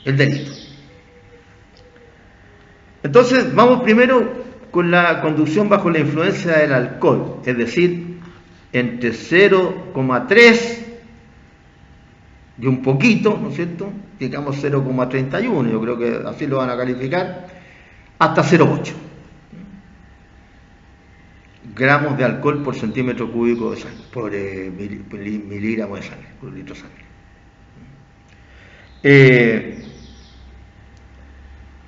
El delito. Entonces, vamos primero con la conducción bajo la influencia del alcohol, es decir, entre 0,3 y un poquito, ¿no es cierto? Digamos 0,31, yo creo que así lo van a calificar, hasta 0,8 gramos de alcohol por centímetro cúbico de sangre, por miligramo de sangre, por litro de sangre.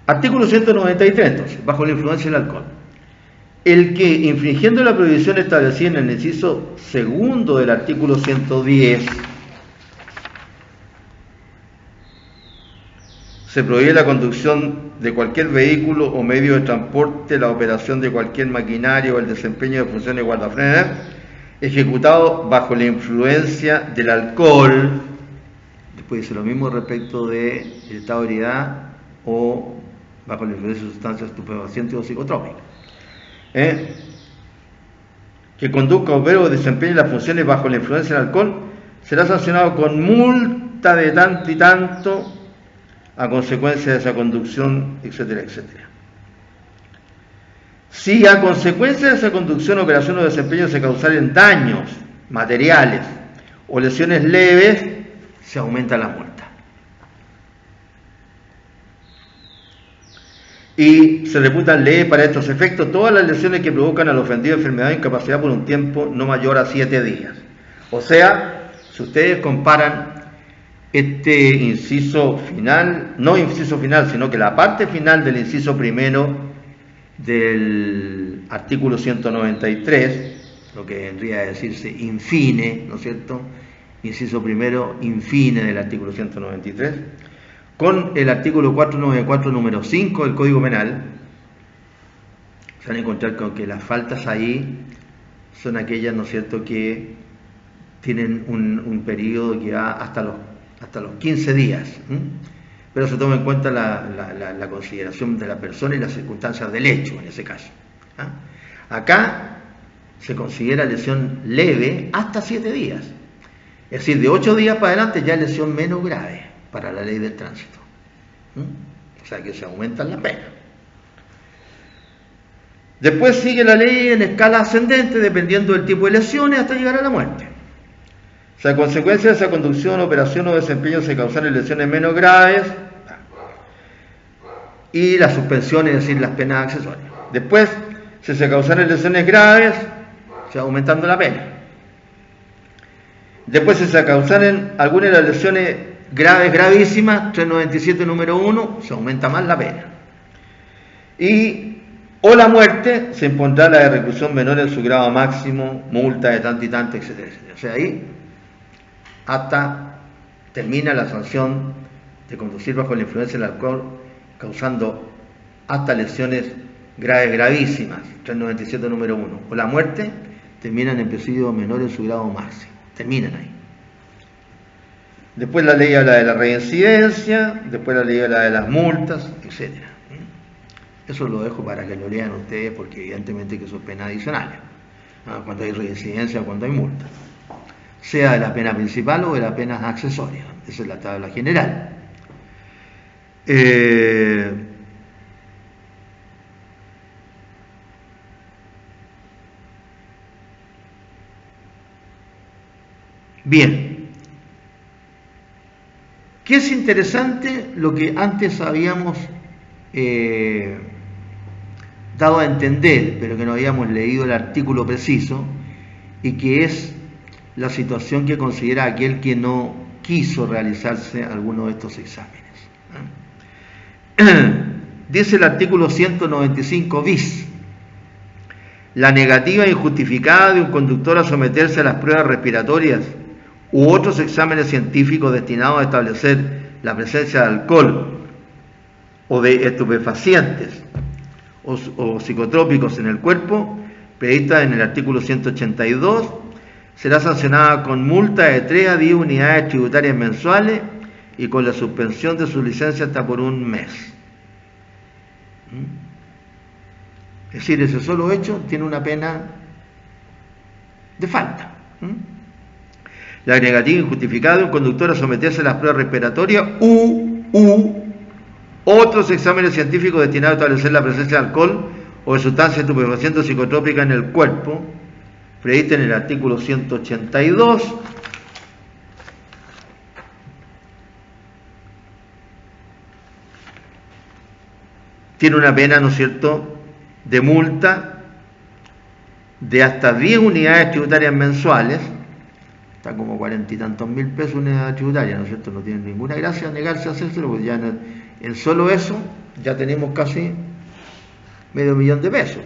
Artículo 193, entonces, bajo la influencia del alcohol. El que, infringiendo la prohibición establecida en el inciso segundo del artículo 110, se prohíbe la conducción de cualquier vehículo o medio de transporte, la operación de cualquier maquinaria o el desempeño de funciones de guardafrenos ejecutado bajo la influencia del alcohol. Después dice lo mismo respecto del estado de ebriedad o bajo la influencia de sustancias estupefacientes o psicotrópicas. Que conduzca o opere o desempeñe las funciones bajo la influencia del alcohol será sancionado con multa de tanto y tanto a consecuencia de esa conducción, etcétera, etcétera. Si a consecuencia de esa conducción, operación o desempeño se causaren daños materiales o lesiones leves, se aumenta la multa. Y se reputan leves para estos efectos todas las lesiones que provocan al ofendido enfermedad o incapacidad por un tiempo no mayor a 7 días. O sea, si ustedes comparan este inciso final, no inciso final, sino que la parte final del inciso primero del artículo 193, lo que vendría a decirse infine, ¿no es cierto? Inciso primero, infine del artículo 193, con el artículo 494, número 5 del Código Penal, se van a encontrar con que las faltas ahí son aquellas, ¿no es cierto?, que tienen un periodo que va hasta los 15 días, pero se toma en cuenta la consideración de la persona y las circunstancias del hecho en ese caso. Acá se considera lesión leve hasta 7 días, es decir, de 8 días para adelante ya es lesión menos grave para la ley del tránsito. O sea que se aumentan la pena. Después sigue la ley en escala ascendente dependiendo del tipo de lesiones hasta llegar a la muerte. O sea, a consecuencia de esa conducción, operación o desempeño se causaron lesiones menos graves y la suspensión, es decir, las penas accesorias. Después, si se causaron lesiones graves, se va aumentando la pena. Después, si se causaron algunas de las lesiones graves, gravísimas, 397 número 1, se aumenta más la pena. Y o la muerte, se impondrá la de reclusión menor en su grado máximo, multa de tanto y tanto, etcétera, etcétera. O sea, ahí hasta termina la sanción de conducir bajo la influencia del alcohol, causando hasta lesiones graves, gravísimas, 397 número 1, o la muerte, terminan en presidio menor en su grado máximo, terminan ahí. Después la ley habla de la reincidencia, después la ley habla de las multas, etc. Eso lo dejo para que lo lean ustedes, porque evidentemente que son penas adicionales, cuando hay reincidencia o cuando hay multa, sea de la pena principal o de la pena accesoria. Esa es la tabla general. Bien, ¿qué es interesante? Lo que antes habíamos dado a entender, pero que no habíamos leído el artículo preciso, y que es la situación que considera aquel que no quiso realizarse alguno de estos exámenes. Dice el artículo 195 bis: la negativa injustificada de un conductor a someterse a las pruebas respiratorias u otros exámenes científicos destinados a establecer la presencia de alcohol o de estupefacientes o psicotrópicos en el cuerpo, prevista en el artículo 182, será sancionada con multa de 3 a 10 unidades tributarias mensuales y con la suspensión de su licencia hasta por un mes. Es decir, ese solo hecho tiene una pena de falta. La negativa injustificada de un conductor a someterse a las pruebas respiratorias u otros exámenes científicos destinados a establecer la presencia de alcohol o de sustancias estupefacientes o psicotrópicas en el cuerpo, prevista en el artículo 182, tiene una pena, ¿no es cierto?, de multa de hasta 10 unidades tributarias mensuales. Está como 40 y tantos mil pesos una unidad tributaria, ¿no es cierto? No tiene ninguna gracia negarse a hacérselo, porque ya en solo eso ya tenemos casi $500,000 de pesos.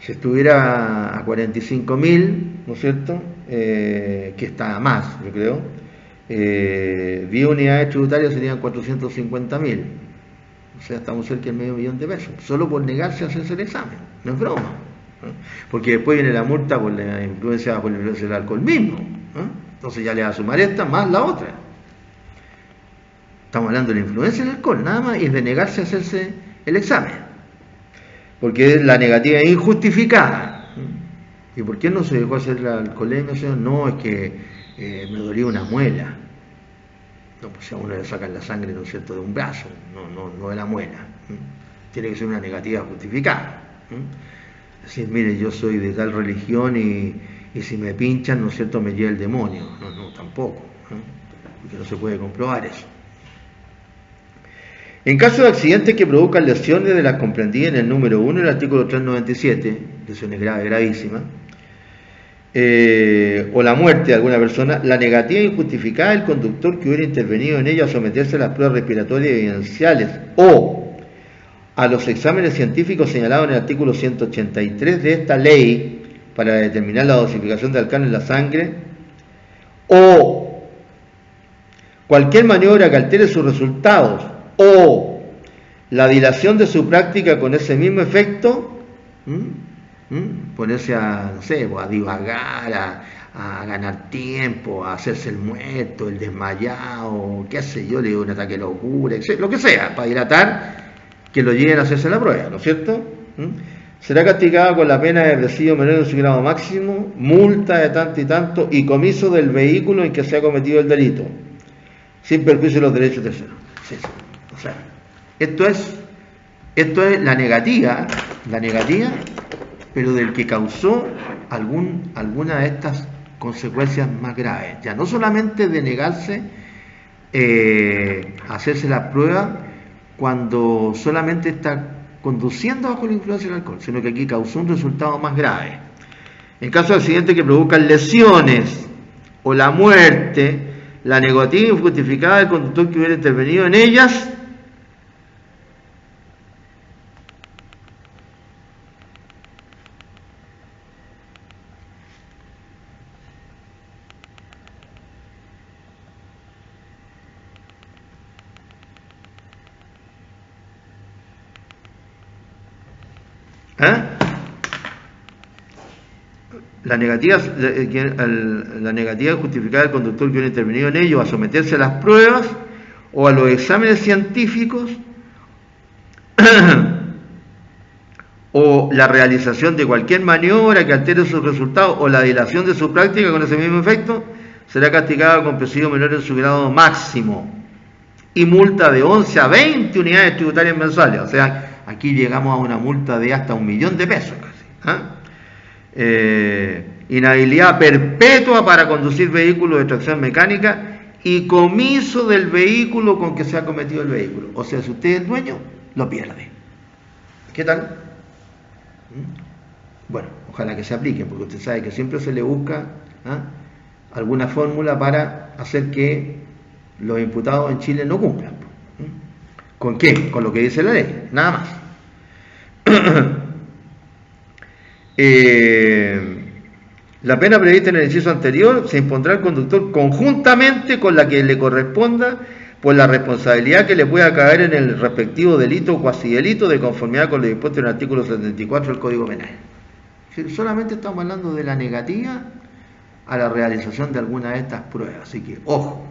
Si estuviera a 45.000, ¿no es cierto?, que está más, yo creo, 10 unidades tributarias serían 450.000. O sea, estamos cerca del $500,000 de pesos, solo por negarse a hacerse el examen. No es broma, porque después viene la multa por la influencia del alcohol mismo. Entonces ya le va a sumar esta más la otra. Estamos hablando de la influencia del alcohol, nada más, y es de negarse a hacerse el examen, porque la negativa es injustificada. ¿Y por qué no se dejó hacer la alcoholemia? No, es que me dolía una muela. No, pues si a uno le sacan la sangre, ¿no es cierto?, de un brazo, no de la muela. Tiene que ser una negativa justificada. Decir, mire, yo soy de tal religión y si me pinchan, ¿no es cierto?, me lleva el demonio. No, tampoco. Porque no se puede comprobar eso. En caso de accidentes que produzcan lesiones de las comprendidas en el número 1 del artículo 397, lesiones graves, gravísimas, o la muerte de alguna persona, la negativa injustificada del conductor que hubiera intervenido en ella a someterse a las pruebas respiratorias evidenciales o a los exámenes científicos señalados en el artículo 183 de esta ley para determinar la dosificación de alcohol en la sangre, o cualquier maniobra que altere sus resultados, o la dilación de su práctica con ese mismo efecto, ponerse a, no sé, a divagar, a ganar tiempo, a hacerse el muerto, el desmayado, qué sé yo, le digo un ataque de locura, lo que sea, para dilatar, que lo lleguen a hacerse la prueba, ¿no es cierto? Será castigado con la pena de presidio menor de su grado máximo, multa de tanto y tanto y comiso del vehículo en que se ha cometido el delito, sin perjuicio de los derechos terceros. Sí. O sea, esto es la negativa, pero del que causó alguna de estas consecuencias más graves. Ya no solamente de negarse a hacerse la prueba cuando solamente está conduciendo bajo la influencia del alcohol, sino que aquí causó un resultado más grave. En caso de accidentes que provocan lesiones o la muerte, la negativa injustificada del conductor que hubiera intervenido en ellas la negativa justificada del conductor que hubiera intervenido en ello a someterse a las pruebas o a los exámenes científicos o la realización de cualquier maniobra que altere sus resultados o la dilación de su práctica con ese mismo efecto, será castigado con presidio menor en su grado máximo y multa de 11 a 20 unidades tributarias mensuales. O sea, aquí llegamos a una multa de hasta 1.000.000 de pesos casi. Inhabilidad perpetua para conducir vehículos de tracción mecánica y comiso del vehículo con que se ha cometido el vehículo. O sea, si usted es el dueño, lo pierde. ¿Qué tal? Bueno, ojalá que se aplique, porque usted sabe que siempre se le busca alguna fórmula para hacer que los imputados en Chile no cumplan. ¿Con qué? Con lo que dice la ley, nada más. La pena prevista en el inciso anterior se impondrá al conductor conjuntamente con la que le corresponda por la responsabilidad que le pueda caer en el respectivo delito o cuasi delito de conformidad con lo dispuesto en el artículo 74 del Código Penal. Solamente estamos hablando de la negativa a la realización de alguna de estas pruebas, así que ojo,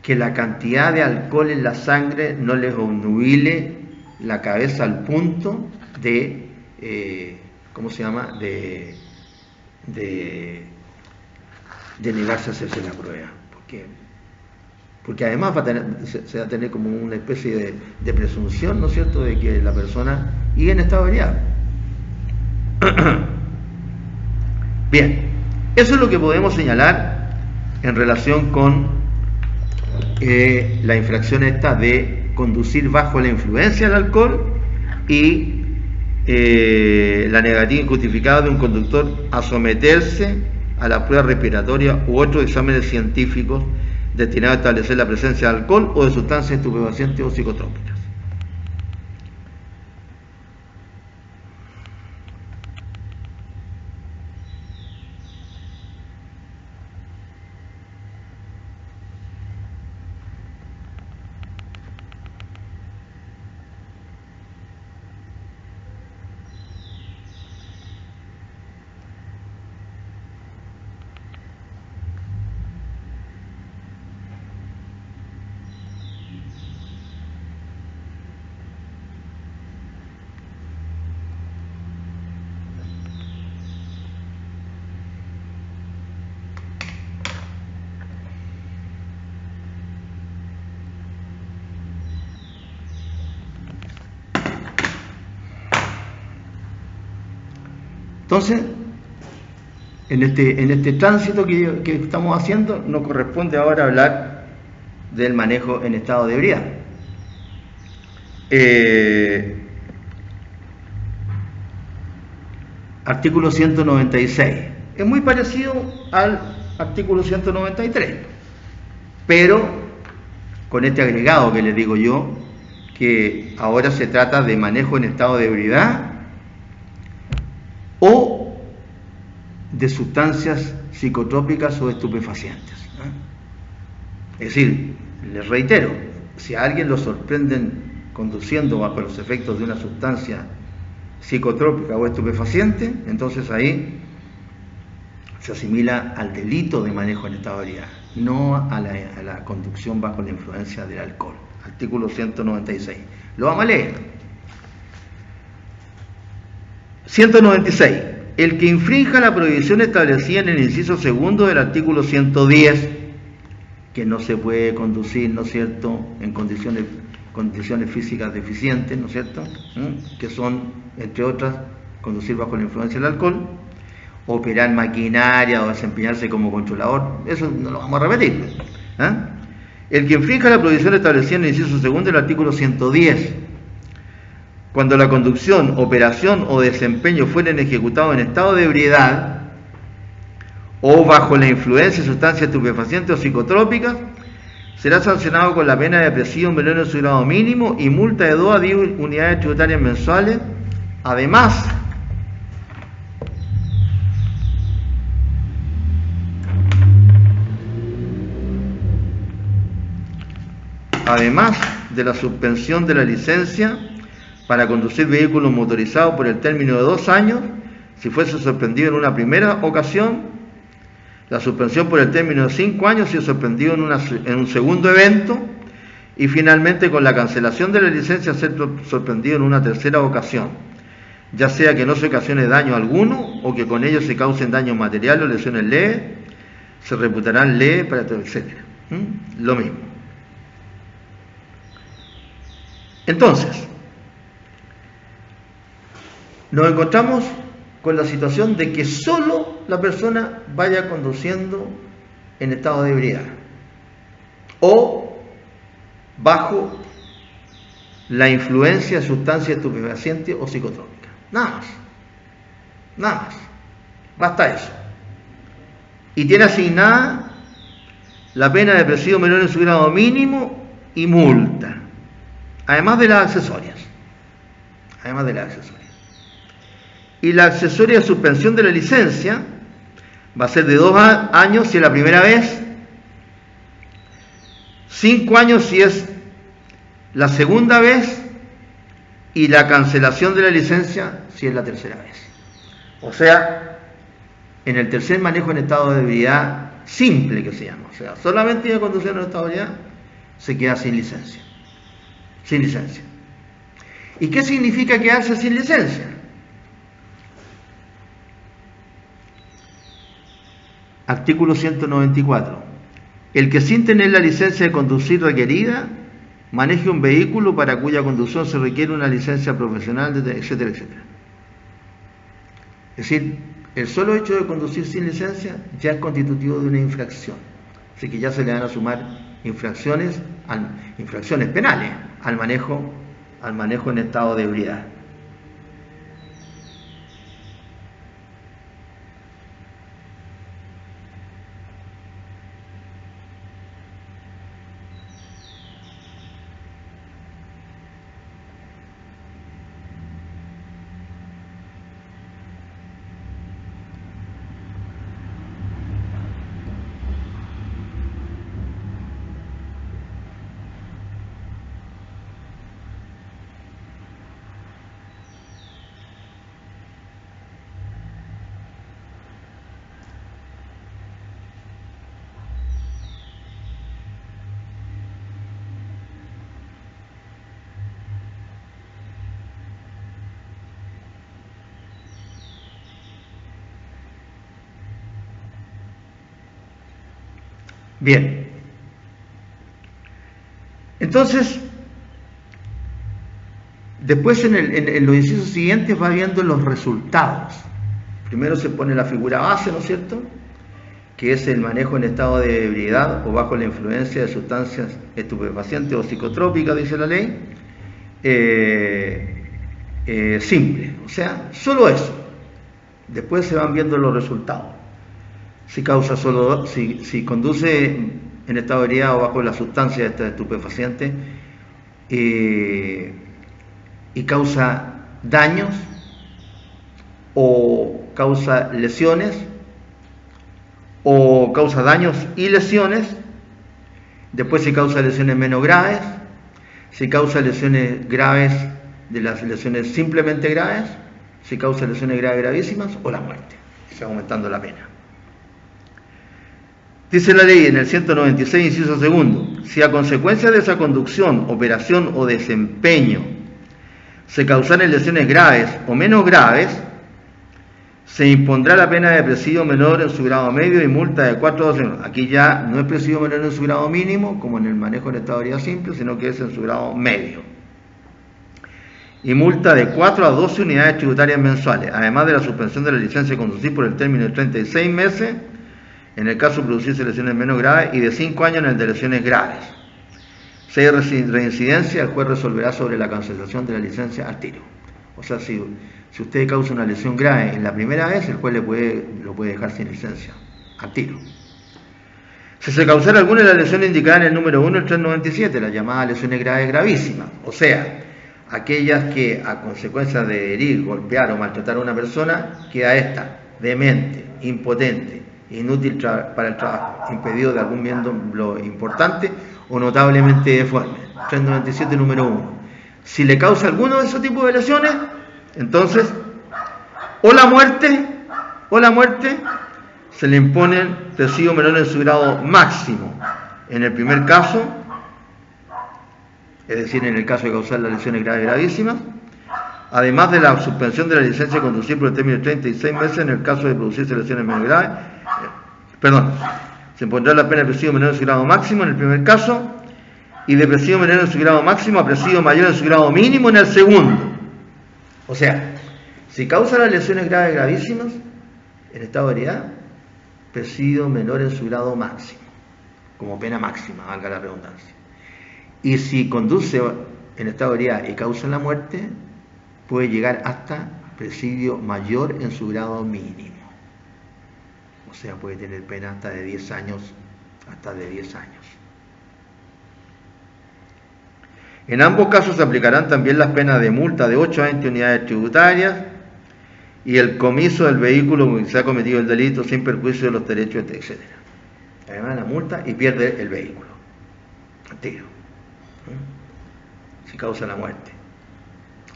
que la cantidad de alcohol en la sangre no les obnubile la cabeza al punto de ¿cómo se llama? De negarse a hacerse la prueba, porque además se va a tener como una especie de presunción, ¿no es cierto?, de que la persona iba en estado de ebriedad. Bien, eso es lo que podemos señalar en relación con la infracción esta de conducir bajo la influencia del alcohol y la negativa injustificada de un conductor a someterse a la prueba respiratoria u otros exámenes científicos destinados a establecer la presencia de alcohol o de sustancias estupefacientes o psicotrópicas. Entonces, en este tránsito que estamos haciendo, nos corresponde ahora hablar del manejo en estado de ebriedad. Artículo 196. Es muy parecido al artículo 193, pero con este agregado que les digo yo, que ahora se trata de manejo en estado de ebriedad o de sustancias psicotrópicas o estupefacientes. Es decir, les reitero, si a alguien lo sorprenden conduciendo bajo los efectos de una sustancia psicotrópica o estupefaciente, entonces ahí se asimila al delito de manejo en estado de ebriedad, no a la conducción bajo la influencia del alcohol. Artículo 196. Lo vamos a leer. 196. El que infrinja la prohibición establecida en el inciso segundo del artículo 110, que no se puede conducir, ¿no es cierto?, en condiciones físicas deficientes, ¿no es cierto?, que son, entre otras, conducir bajo la influencia del alcohol, operar maquinaria o desempeñarse como controlador, eso no lo vamos a repetir. El que infrinja la prohibición establecida en el inciso segundo del artículo 110, cuando la conducción, operación o desempeño fueren ejecutados en estado de ebriedad o bajo la influencia de sustancias estupefacientes o psicotrópicas, será sancionado con la pena de presidio menor en su grado mínimo y multa de 2 a 10 unidades tributarias mensuales. Además de la suspensión de la licencia para conducir vehículos motorizados por el término de 2 años, si fuese suspendido en una primera ocasión, la suspensión por el término de 5 años si es suspendido en un segundo evento, Y finalmente, con la cancelación de la licencia, ser sorprendido en una tercera ocasión, ya sea que no se ocasione daño alguno o que con ello se causen daños materiales o lesiones leves, se reputarán leves para todo, etc. Lo mismo. Entonces, nos encontramos con la situación de que solo la persona vaya conduciendo en estado de ebriedad o bajo la influencia de sustancias estupefacientes o psicotrópicas. Nada más. Nada más. Basta eso. Y tiene asignada la pena de presidio menor en su grado mínimo y multa, además de las accesorias. Además de las accesorias. Y la accesoria de suspensión de la licencia va a ser de 2 años si es la primera vez, 5 años si es la segunda vez y la cancelación de la licencia si es la tercera vez. O sea, en el tercer manejo en estado de ebriedad simple que se llama, o sea, solamente iba a conducir en estado de ebriedad, se queda sin licencia. Sin licencia. ¿Y qué significa quedarse sin licencia? Artículo 194. El que sin tener la licencia de conducir requerida maneje un vehículo para cuya conducción se requiere una licencia profesional, etcétera, etcétera. Es decir, el solo hecho de conducir sin licencia ya es constitutivo de una infracción. Así que ya se le van a sumar infracciones penales al manejo en estado de ebriedad. Bien, entonces, después en los incisos siguientes va viendo los resultados. Primero se pone la figura base, ¿no es cierto?, que es el manejo en estado de ebriedad o bajo la influencia de sustancias estupefacientes o psicotrópicas, dice la ley, simple, o sea, solo eso. Después se van viendo los resultados. Si conduce en estado de ebriedad o bajo la sustancia estupefaciente y causa daños o causa lesiones o causa daños y lesiones, después si causa lesiones menos graves, si causa lesiones graves de las lesiones simplemente graves, si causa lesiones graves gravísimas o la muerte, se va aumentando la pena. Dice la ley en el 196, inciso segundo, si a consecuencia de esa conducción, operación o desempeño se causaren lesiones graves o menos graves, se impondrá la pena de presidio menor en su grado medio y multa de 4 a 12 años. Aquí ya no es presidio menor en su grado mínimo, como en el manejo en estado de ebriedad simple, sino que es en su grado medio. Y multa de 4 a 12 unidades tributarias mensuales, además de la suspensión de la licencia de conducir por el término de 36 meses, en el caso de producirse lesiones menos graves, y de 5 años en el de lesiones graves. Si hay reincidencia, el juez resolverá sobre la cancelación de la licencia al tiro. O sea, si usted causa una lesión grave en la primera vez, el juez lo puede dejar sin licencia al tiro. Si se causara alguna de las lesiones indicadas en el número 1 del 397, las llamadas lesiones graves gravísimas, o sea, aquellas que a consecuencia de herir, golpear o maltratar a una persona, queda esta demente, impotente, inútil para el trabajo, impedido de algún miembro importante o notablemente deforme. 397 número 1. Si le causa alguno de esos tipos de lesiones, entonces o la muerte se le impone presidio menor en su grado máximo en el primer caso es decir, en el caso de causar las lesiones graves gravísimas, además de la suspensión de la licencia de conducir por el término de 36 meses en el caso de producirse lesiones menos graves. Se impondrá la pena de presidio menor en su grado máximo en el primer caso y de presidio menor en su grado máximo a presidio mayor en su grado mínimo en el segundo. O sea, si causa las lesiones graves gravísimas en estado de ebriedad, presidio menor en su grado máximo, como pena máxima, valga la redundancia. Y si conduce en estado de ebriedad y causa la muerte, puede llegar hasta presidio mayor en su grado mínimo. O sea, puede tener pena hasta de 10 años, En ambos casos se aplicarán también las penas de multa de 8 a 20 unidades tributarias y el comiso del vehículo con que se ha cometido el delito sin perjuicio de los derechos, etc. Además, la multa y pierde el vehículo. Al tiro. Si causa la muerte.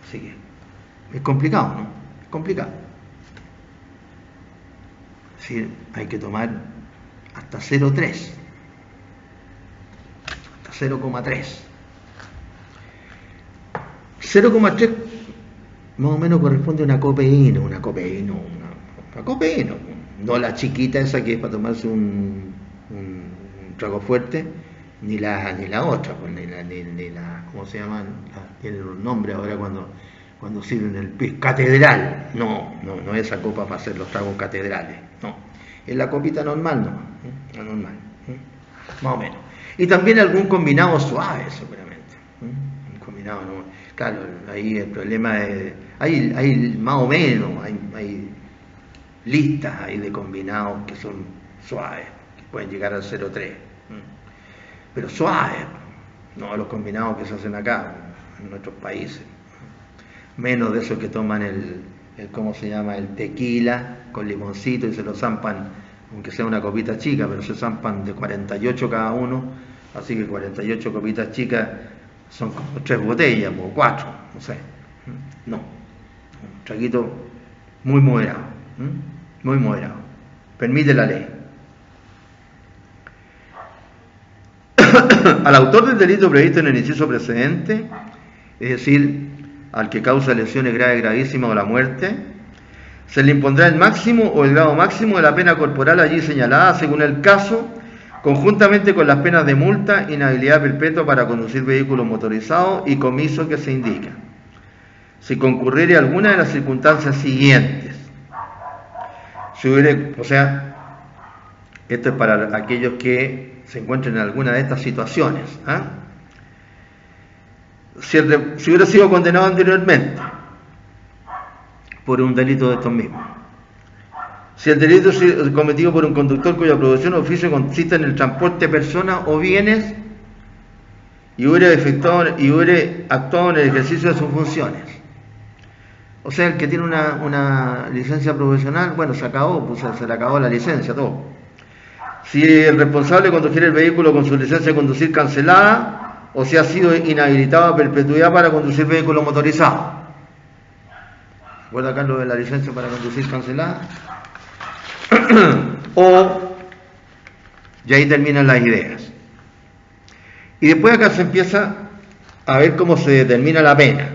Así que es complicado, ¿no? Es complicado. Es decir, hay que tomar hasta 0,3. Hasta 0,3. 0,3 más o menos corresponde a una copeína, no la chiquita esa que es para tomarse un trago fuerte, ni la otra, pues, ni la ¿cómo se llaman? Tienen un nombre ahora cuando sirven el pis, catedral, no esa copa para hacer los tragos catedrales, no, es la copita normal, la normal, más o menos. Y también algún combinado suave, seguramente, un combinado no. Claro, ahí el problema es, hay más o menos, hay listas ahí de combinados que son suaves, que pueden llegar al 0,3, pero suaves, no los combinados que se hacen acá, en nuestros países, menos de esos que toman el ¿cómo se llama? El tequila con limoncito y se lo zampan, aunque sea una copita chica, pero se zampan de 48 cada uno, así que 48 copitas chicas son como 3 botellas o 4, no sé. No, un traguito muy moderado, muy moderado. Permite la ley. Al autor del delito previsto en el inciso precedente, es decir, al que causa lesiones graves, gravísimas o la muerte, se le impondrá el máximo o el grado máximo de la pena corporal allí señalada, según el caso, conjuntamente con las penas de multa, inhabilidad perpetua para conducir vehículos motorizados y comiso que se indica, si concurriere alguna de las circunstancias siguientes. O sea, esto es para aquellos que se encuentren en alguna de estas situaciones. Si hubiera sido condenado anteriormente por un delito de estos mismos, si el delito es cometido por un conductor cuya producción o oficio consiste en el transporte de personas o bienes y hubiera actuado en el ejercicio de sus funciones. O sea, el que tiene una licencia profesional, bueno, se acabó, pues se le acabó la licencia, todo. Si el responsable condujera el vehículo con su licencia de conducir cancelada o si ha sido inhabilitado a perpetuidad para conducir vehículos motorizados. ¿Recuerda acá lo de la licencia para conducir cancelada? Y ahí terminan las ideas. Y después acá se empieza a ver cómo se determina la pena.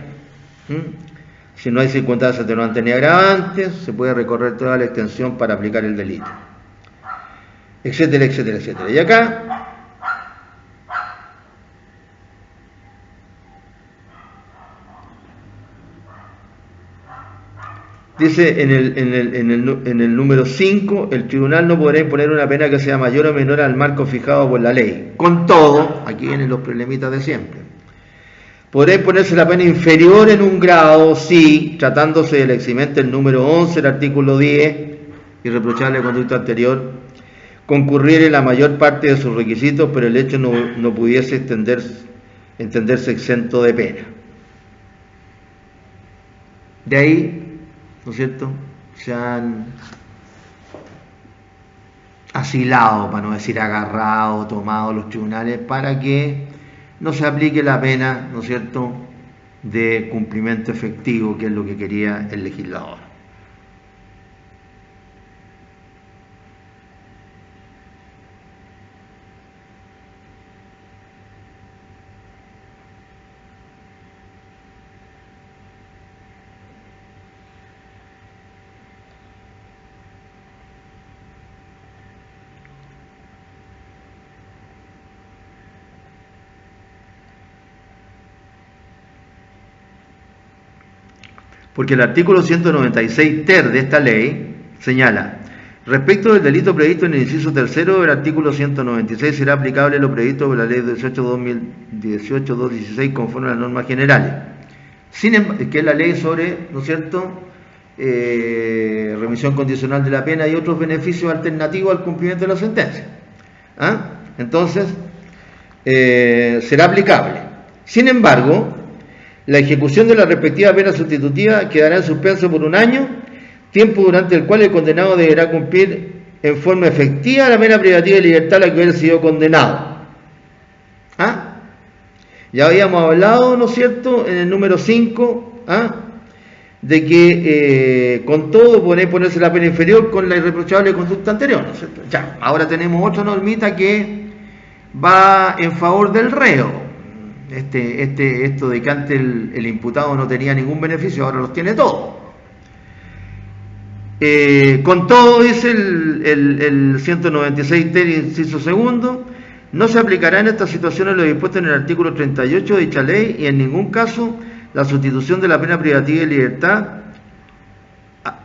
Si no hay circunstancias atenuantes ni agravantes, se puede recorrer toda la extensión para aplicar el delito, etcétera, etcétera, etcétera. Y acá dice en el número 5, el tribunal no podrá imponer una pena que sea mayor o menor al marco fijado por la ley. Con todo, aquí vienen los problemitas de siempre. Podrá imponerse la pena inferior en un grado si, tratándose del eximente el número 11 del artículo 10, irreprochable conducta anterior, concurriere la mayor parte de sus requisitos, pero el hecho no pudiese entenderse exento de pena. De ahí, ¿no es cierto?, se han asilado, para no decir agarrado, tomado los tribunales para que no se aplique la pena, ¿no es cierto?, de cumplimiento efectivo, que es lo que quería el legislador. Porque el artículo 196 ter de esta ley señala: respecto del delito previsto en el inciso tercero del artículo 196 será aplicable lo previsto por la ley 18-2018-216 conforme a las normas generales. Que es la ley sobre, ¿no es cierto?, remisión condicional de la pena y otros beneficios alternativos al cumplimiento de la sentencia. Entonces, será aplicable. Sin embargo, la ejecución de la respectiva pena sustitutiva quedará en suspenso por 1 año, tiempo durante el cual el condenado deberá cumplir en forma efectiva la pena privativa de libertad a la que hubiera sido condenado. Ya habíamos hablado, ¿no es cierto?, en el número 5, de que con todo ponerse la pena inferior con la irreprochable conducta anterior, ¿no es cierto? Ya, ahora tenemos otra normita que va en favor del reo. Esto de que antes el imputado no tenía ningún beneficio, ahora los tiene todos. Con todo, dice el 196 ter, inciso segundo, no se aplicará en estas situaciones lo dispuesto en el artículo 38 de dicha ley y en ningún caso la sustitución de la pena privativa de libertad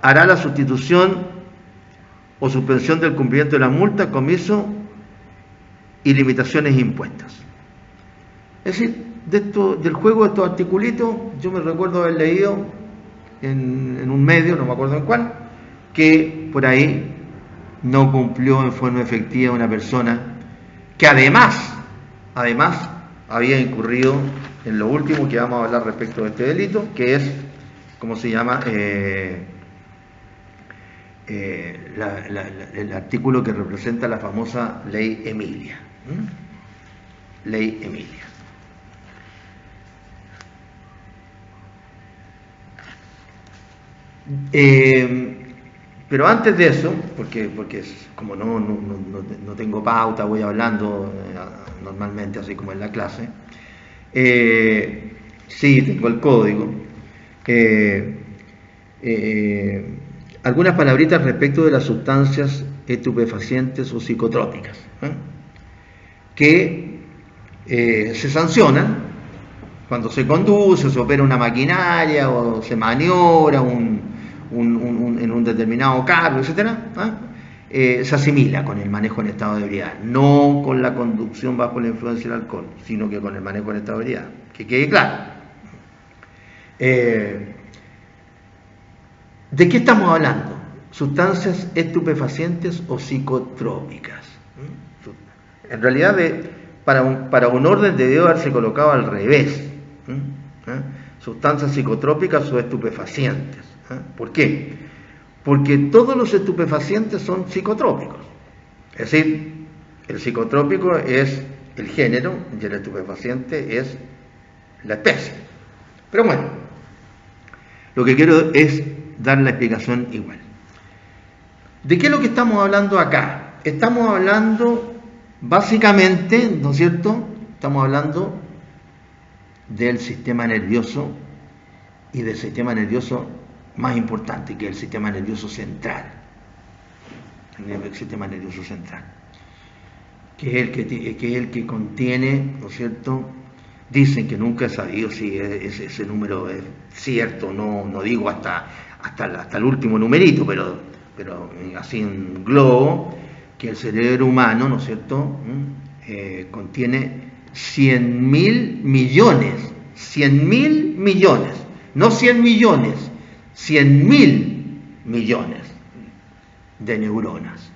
hará la sustitución o suspensión del cumplimiento de las multas, comiso y limitaciones impuestas. Es decir, del juego de estos articulitos, yo me recuerdo haber leído en un medio, no me acuerdo en cuál, que por ahí no cumplió en forma efectiva una persona que además había incurrido en lo último que vamos a hablar respecto de este delito, que es, ¿cómo se llama?, el artículo que representa la famosa Ley Emilia. Ley Emilia. Pero antes de eso, porque como no tengo pauta, voy hablando normalmente así como en la clase, sí, tengo el código, algunas palabritas respecto de las sustancias estupefacientes o psicotrópicas, que se sancionan cuando se conduce, se opera una maquinaria o se maniobra en un determinado cargo, etcétera, se asimila con el manejo en estado de ebriedad, no con la conducción bajo la influencia del alcohol, sino que con el manejo en estado de ebriedad, que quede claro. ¿De qué estamos hablando? Sustancias estupefacientes o psicotrópicas. En realidad, para un orden debió haberse colocado al revés. Sustancias psicotrópicas o estupefacientes. ¿Por qué? Porque todos los estupefacientes son psicotrópicos. Es decir, el psicotrópico es el género y el estupefaciente es la especie. Pero bueno, lo que quiero es dar la explicación igual. ¿De qué es lo que estamos hablando acá? Estamos hablando básicamente, ¿no es cierto? Estamos hablando del sistema nervioso y del sistema nervioso más importante, que es el sistema nervioso central. El sistema nervioso central, que es el que contiene, ¿no es cierto? Dicen que nunca he sabido si ese número es cierto, no digo hasta el último numerito, pero así en globo, que el cerebro humano, ¿no es cierto?, contiene 100.000 millones, 100.000 millones, no 100 millones, 100.000 millones de neuronas.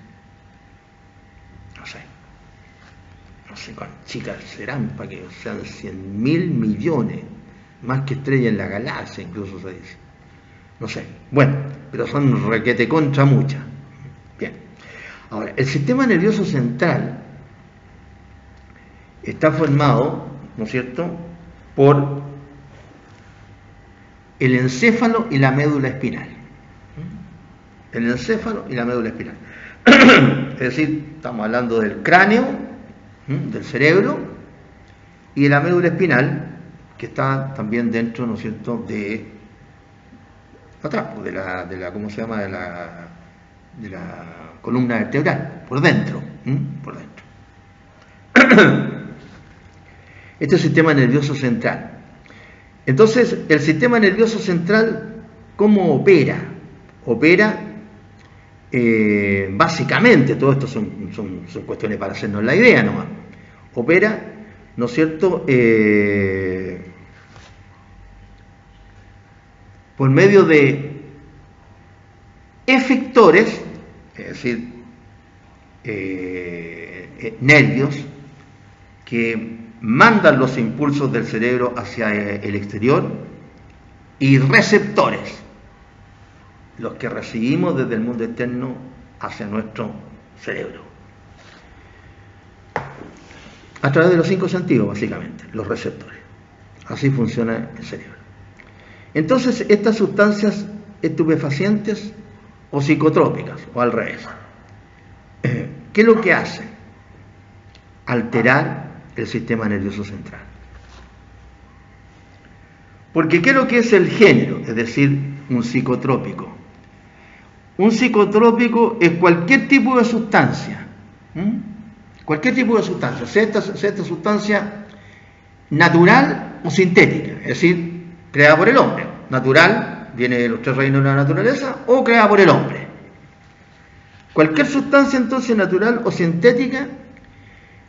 No sé cuántas chicas serán para que sean 100.000 millones, más que estrellas en la galaxia, incluso se dice. No sé, bueno, pero son requete contra muchas. Bien, ahora, el sistema nervioso central está formado, ¿no es cierto?, por el encéfalo y la médula espinal. El encéfalo y la médula espinal. Es decir, estamos hablando del cráneo, del cerebro, y de la médula espinal, que está también dentro, ¿no es cierto?, de atrás, de la ¿cómo se llama?, de la columna vertebral, por dentro, por dentro. Este es el sistema nervioso central. Entonces, el sistema nervioso central ¿Cómo opera? Opera, básicamente, todo esto son cuestiones para hacernos la idea nomás. Opera, ¿no es cierto?, por medio de efectores, es decir, nervios, que mandan los impulsos del cerebro hacia el exterior, y receptores, los que recibimos desde el mundo externo hacia nuestro cerebro. A través de los 5 sentidos, básicamente, los receptores. Así funciona el cerebro. Entonces, estas sustancias estupefacientes o psicotrópicas, o al revés, ¿qué es lo que hacen? Alterar el sistema nervioso central. Porque ¿qué es lo que es el género? Es decir, un psicotrópico. Un psicotrópico es cualquier tipo de sustancia. Cualquier tipo de sustancia, sea esta sustancia natural o sintética, es decir, creada por el hombre. Natural, viene de los 3 reinos de la naturaleza, o creada por el hombre. Cualquier sustancia entonces natural o sintética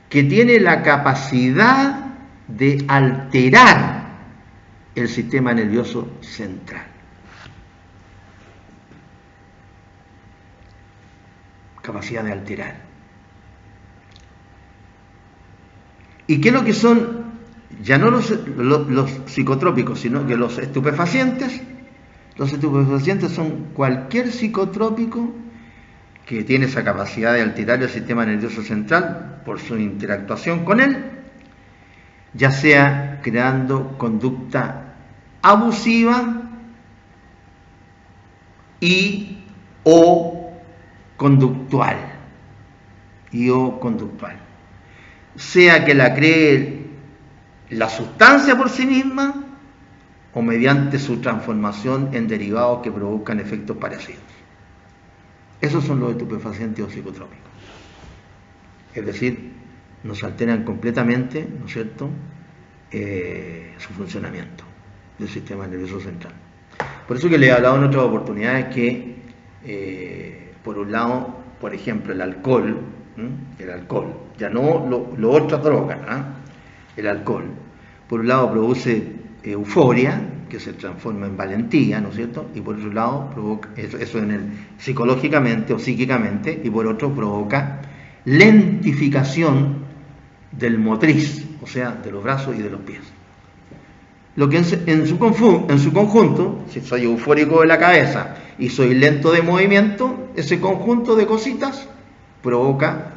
que tiene la capacidad de alterar el sistema nervioso central. Capacidad de alterar. ¿Y qué es lo que son? Ya no los psicotrópicos, sino que los estupefacientes. Los estupefacientes son cualquier psicotrópico que tiene esa capacidad de alterar el sistema nervioso central por su interactuación con él, ya sea creando conducta abusiva y o conductual. Sea que la cree la sustancia por sí misma o mediante su transformación en derivados que provocan efectos parecidos. Esos son los estupefacientes o psicotrópicos. Es decir, nos alteran completamente, ¿no es cierto?, su funcionamiento del sistema nervioso central. Por eso que le he hablado en otras oportunidades que, por un lado, por ejemplo, el alcohol, ya no lo otras drogas, el alcohol, por un lado produce euforia, que se transforma en valentía, ¿no es cierto? Y por otro lado, provoca, eso psicológicamente o psíquicamente, y por otro provoca lentificación del motriz, o sea, de los brazos y de los pies. Lo que en su conjunto, si soy eufórico de la cabeza y soy lento de movimiento, ese conjunto de cositas provoca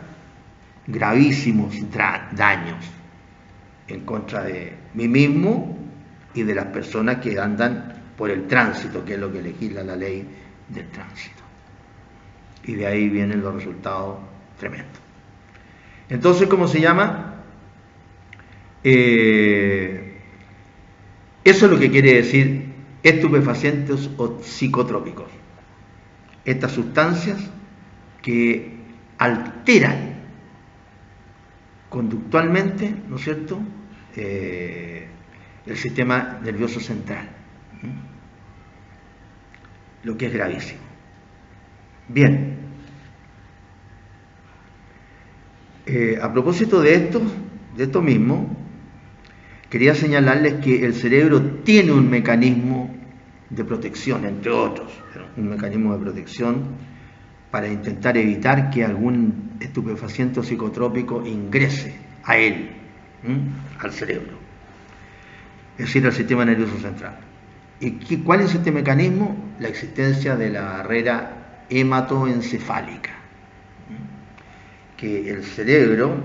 gravísimos daños en contra de mí mismo y de las personas que andan por el tránsito, que es lo que legisla la ley del tránsito. Y de ahí vienen los resultados tremendos. Entonces, ¿cómo se llama? Eso es lo que quiere decir estupefacientes o psicotrópicos. Estas sustancias que alteran conductualmente, ¿no es cierto?, el sistema nervioso central, lo que es gravísimo. Bien, a propósito de esto mismo, quería señalarles que el cerebro tiene un mecanismo de protección, entre otros, un mecanismo de protección para intentar evitar que algún estupefaciente o psicotrópico ingrese a él, al cerebro, es decir, al sistema nervioso central. ¿Y cuál es este mecanismo? La existencia de la barrera hematoencefálica, que el cerebro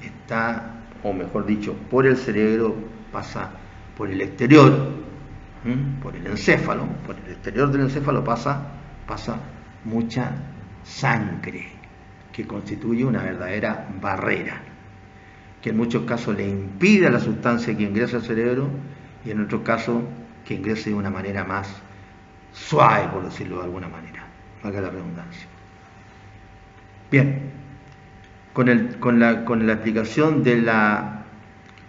está, o mejor dicho, por el cerebro pasa por el exterior, por el encéfalo, por el exterior del encéfalo pasa mucha sangre, que constituye una verdadera barrera, que en muchos casos le impide a la sustancia que ingrese al cerebro y en otros casos que ingrese de una manera más suave, por decirlo de alguna manera, valga la redundancia. Bien, con la explicación de la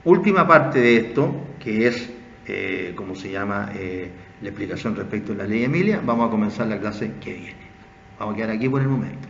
última parte de esto, que es ¿cómo se llama? La explicación respecto a la ley Emilia. Vamos a comenzar la clase que viene. Vamos a quedar aquí por el momento.